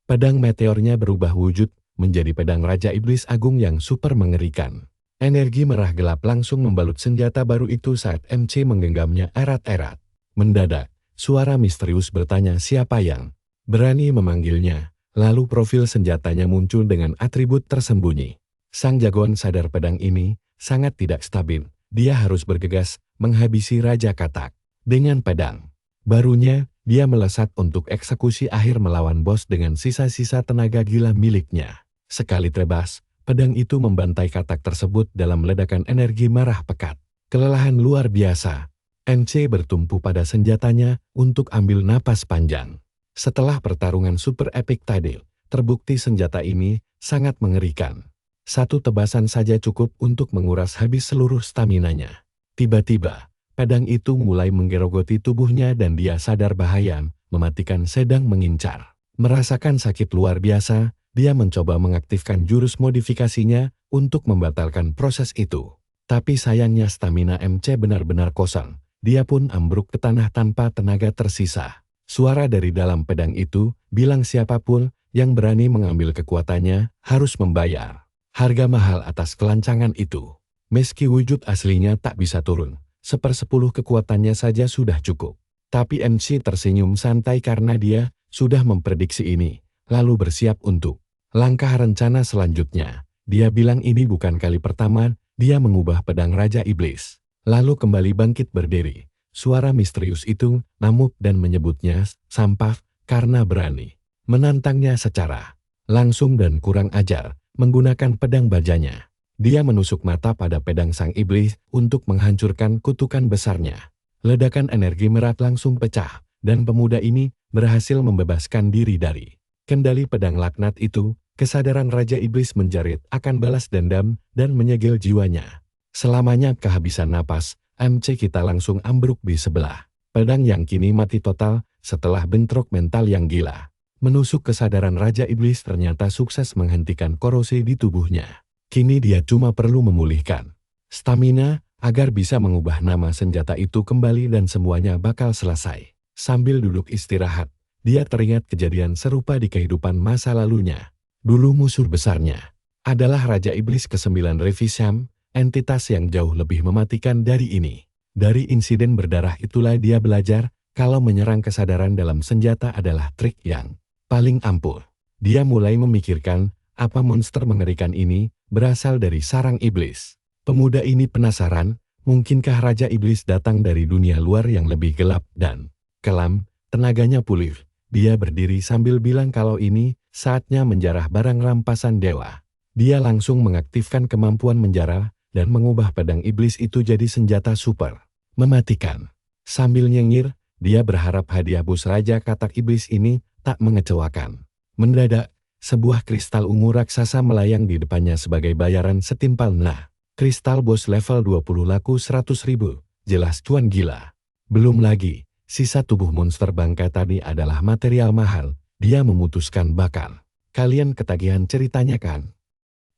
Pedang meteornya berubah wujud menjadi pedang Raja Iblis Agung yang super mengerikan. Energi merah gelap langsung membalut senjata baru itu saat MC menggenggamnya erat-erat. Mendadak, suara misterius bertanya siapa yang berani memanggilnya. Lalu profil senjatanya muncul dengan atribut tersembunyi. Sang jagoan sadar pedang ini sangat tidak stabil. Dia harus bergegas menghabisi Raja Katak. Dengan pedang barunya, dia melesat untuk eksekusi akhir melawan bos dengan sisa-sisa tenaga gila miliknya. Sekali tebas, pedang itu membantai katak tersebut dalam ledakan energi marah pekat. Kelelahan luar biasa. MC bertumpu pada senjatanya untuk ambil napas panjang. Setelah pertarungan super epic tadi, terbukti senjata ini sangat mengerikan. Satu tebasan saja cukup untuk menguras habis seluruh staminanya. Tiba-tiba, pedang itu mulai menggerogoti tubuhnya dan dia sadar bahaya mematikan sedang mengincar. Merasakan sakit luar biasa, dia mencoba mengaktifkan jurus modifikasinya untuk membatalkan proses itu. Tapi sayangnya stamina MC benar-benar kosong. Dia pun ambruk ke tanah tanpa tenaga tersisa. Suara dari dalam pedang itu bilang siapapun yang berani mengambil kekuatannya harus membayar harga mahal atas kelancangan itu. Meski wujud aslinya tak bisa turun, 1/10 kekuatannya saja sudah cukup. Tapi MC tersenyum santai karena dia sudah memprediksi ini, lalu bersiap untuk langkah rencana selanjutnya. Dia bilang ini bukan kali pertama dia mengubah pedang Raja Iblis. Lalu kembali bangkit berdiri. Suara misterius itu ngamuk dan menyebutnya sampah karena berani menantangnya secara langsung dan kurang ajar menggunakan pedang bajanya. Dia menusuk mata pada pedang sang iblis untuk menghancurkan kutukan besarnya. Ledakan energi merat langsung pecah, dan pemuda ini berhasil membebaskan diri dari kendali pedang laknat itu. Kesadaran Raja Iblis menjerit akan balas dendam dan menyegel jiwanya. Selamanya kehabisan napas, MC kita langsung ambruk di sebelah. Pedang yang kini mati total setelah bentrok mental yang gila. Menusuk kesadaran Raja Iblis ternyata sukses menghentikan korosi di tubuhnya. Kini dia cuma perlu memulihkan stamina agar bisa mengubah nama senjata itu kembali dan semuanya bakal selesai. Sambil duduk istirahat, dia teringat kejadian serupa di kehidupan masa lalunya. Dulu musuh besarnya adalah Raja Iblis ke-9 Revisham, entitas yang jauh lebih mematikan dari ini. Dari insiden berdarah itulah dia belajar kalau menyerang kesadaran dalam senjata adalah trik yang paling ampuh. Dia mulai memikirkan apa monster mengerikan ini berasal dari sarang iblis. Pemuda ini penasaran, mungkinkah Raja Iblis datang dari dunia luar yang lebih gelap dan kelam. Tenaganya pulih. Dia berdiri sambil bilang kalau ini saatnya menjarah barang rampasan dewa. Dia langsung mengaktifkan kemampuan menjarah dan mengubah pedang iblis itu jadi senjata super mematikan. Sambil nyengir, dia berharap hadiah bus Raja Katak Iblis ini tak mengecewakan. Mendadak, sebuah kristal ungu raksasa melayang di depannya sebagai bayaran setimpal. Nah, kristal bos level 20 laku 100.000, jelas cuan gila. Belum lagi, sisa tubuh monster bangkai tadi adalah material mahal. Dia memutuskan bakal kalian ketagihan ceritanya kan?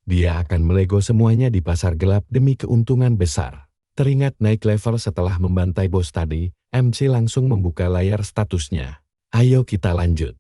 Dia akan melego semuanya di pasar gelap demi keuntungan besar. Teringat naik level setelah membantai bos tadi, MC langsung membuka layar statusnya. Ayo kita lanjut.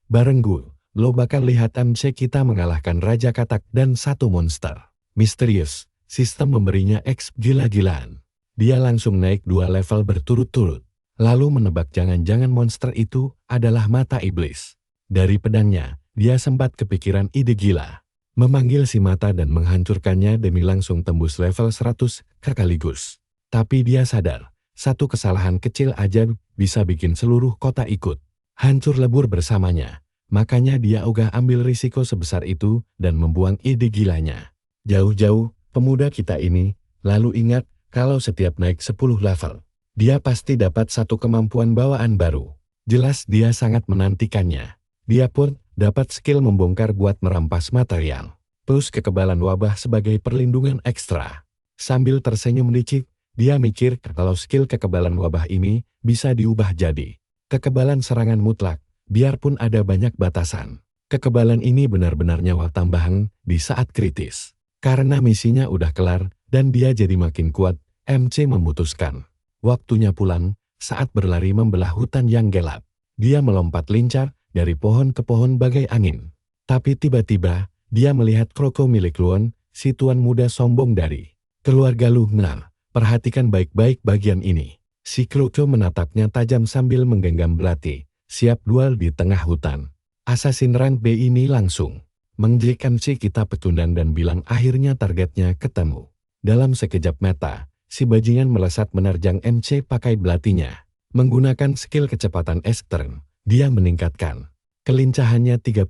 Bareng gue, lo bakal lihat MC kita mengalahkan Raja Katak dan satu monster misterius. Sistem memberinya X gila-gilaan. Dia langsung naik 2 level berturut-turut. Lalu menebak jangan-jangan monster itu adalah mata iblis. Dari pedangnya, dia sempat kepikiran ide gila. Memanggil si mata dan menghancurkannya demi langsung tembus level 100 sekaligus. Tapi dia sadar, satu kesalahan kecil aja bisa bikin seluruh kota ikut hancur lebur bersamanya. Makanya dia ogah ambil risiko sebesar itu dan membuang ide gilanya. Jauh-jauh, pemuda kita ini, lalu ingat kalau setiap naik 10 level, dia pasti dapat satu kemampuan bawaan baru. Jelas dia sangat menantikannya. Dia pun dapat skill membongkar buat merampas material, plus kekebalan wabah sebagai perlindungan ekstra. Sambil tersenyum licik, dia mikir kalau skill kekebalan wabah ini bisa diubah jadi kekebalan serangan mutlak, biarpun ada banyak batasan. Kekebalan ini benar-benar nyawa tambahan di saat kritis. Karena misinya udah kelar dan dia jadi makin kuat, MC memutuskan waktunya pulang. Saat berlari membelah hutan yang gelap, dia melompat lincah dari pohon ke pohon bagai angin. Tapi tiba-tiba, dia melihat Kroko milik Luon, si tuan muda sombong dari keluarga Lu. Nah, perhatikan baik-baik bagian ini. Si Kroko menatapnya tajam sambil menggenggam belati, siap duel di tengah hutan. Assassin rank B ini langsung mengjek MC kita pecundang dan bilang akhirnya targetnya ketemu. Dalam sekejap mata, si bajingan melesat menerjang MC pakai belatinya. Menggunakan skill kecepatan Eastern, dia meningkatkan kelincahannya 30%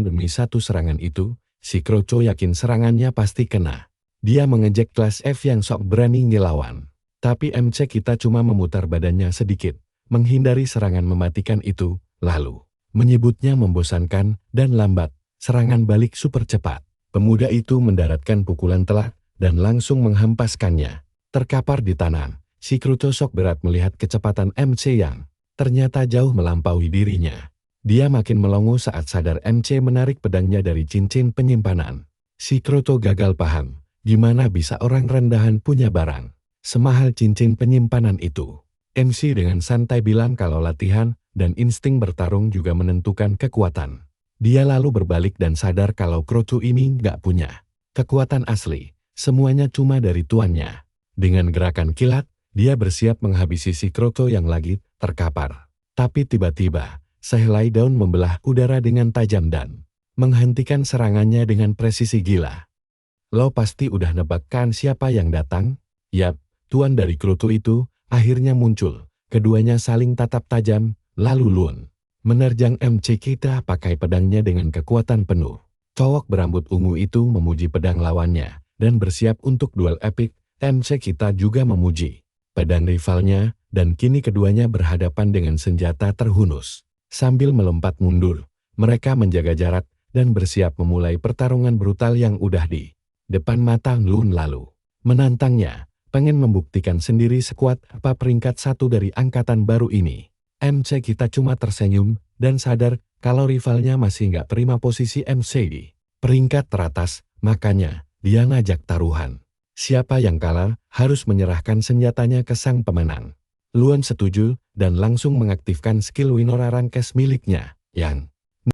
demi satu serangan itu. Si Kroco yakin serangannya pasti kena. Dia mengejek kelas F yang sok berani ngelawan. Tapi MC kita cuma memutar badannya sedikit, menghindari serangan mematikan itu, lalu menyebutnya membosankan dan lambat. Serangan balik super cepat. Pemuda itu mendaratkan pukulan telak dan langsung menghempaskannya. Terkapar di tanah, si Kroco sok berat melihat kecepatan MC yang ternyata jauh melampaui dirinya. Dia makin melongo saat sadar MC menarik pedangnya dari cincin penyimpanan. Si Kroco gagal paham, gimana bisa orang rendahan punya barang semahal cincin penyimpanan itu. MC dengan santai bilang kalau latihan dan insting bertarung juga menentukan kekuatan. Dia lalu berbalik dan sadar kalau Kroco ini nggak punya kekuatan asli, semuanya cuma dari tuannya. Dengan gerakan kilat, dia bersiap menghabisi si Kroco yang lagi terkapar. Tapi tiba-tiba, sehelai daun membelah udara dengan tajam dan menghentikan serangannya dengan presisi gila. Lo pasti udah nebak kan siapa yang datang? Yap, tuan dari Kroco itu akhirnya muncul. Keduanya saling tatap tajam, lalu Luon menerjang MC kita pakai pedangnya dengan kekuatan penuh. Cowok berambut ungu itu memuji pedang lawannya dan bersiap untuk duel epik. MC kita juga memuji pedang rivalnya, dan kini keduanya berhadapan dengan senjata terhunus. Sambil melompat mundur, mereka menjaga jarak dan bersiap memulai pertarungan brutal yang udah di depan mata Luon. Lalu menantangnya, pengen membuktikan sendiri sekuat apa peringkat 1 dari angkatan baru ini. MC kita cuma tersenyum dan sadar kalau rivalnya masih nggak terima posisi MC di peringkat teratas, makanya Dia ngajak taruhan. Siapa yang kalah harus menyerahkan senjatanya ke sang pemenang. Luan setuju dan langsung mengaktifkan skill Winora Rankes miliknya. Yang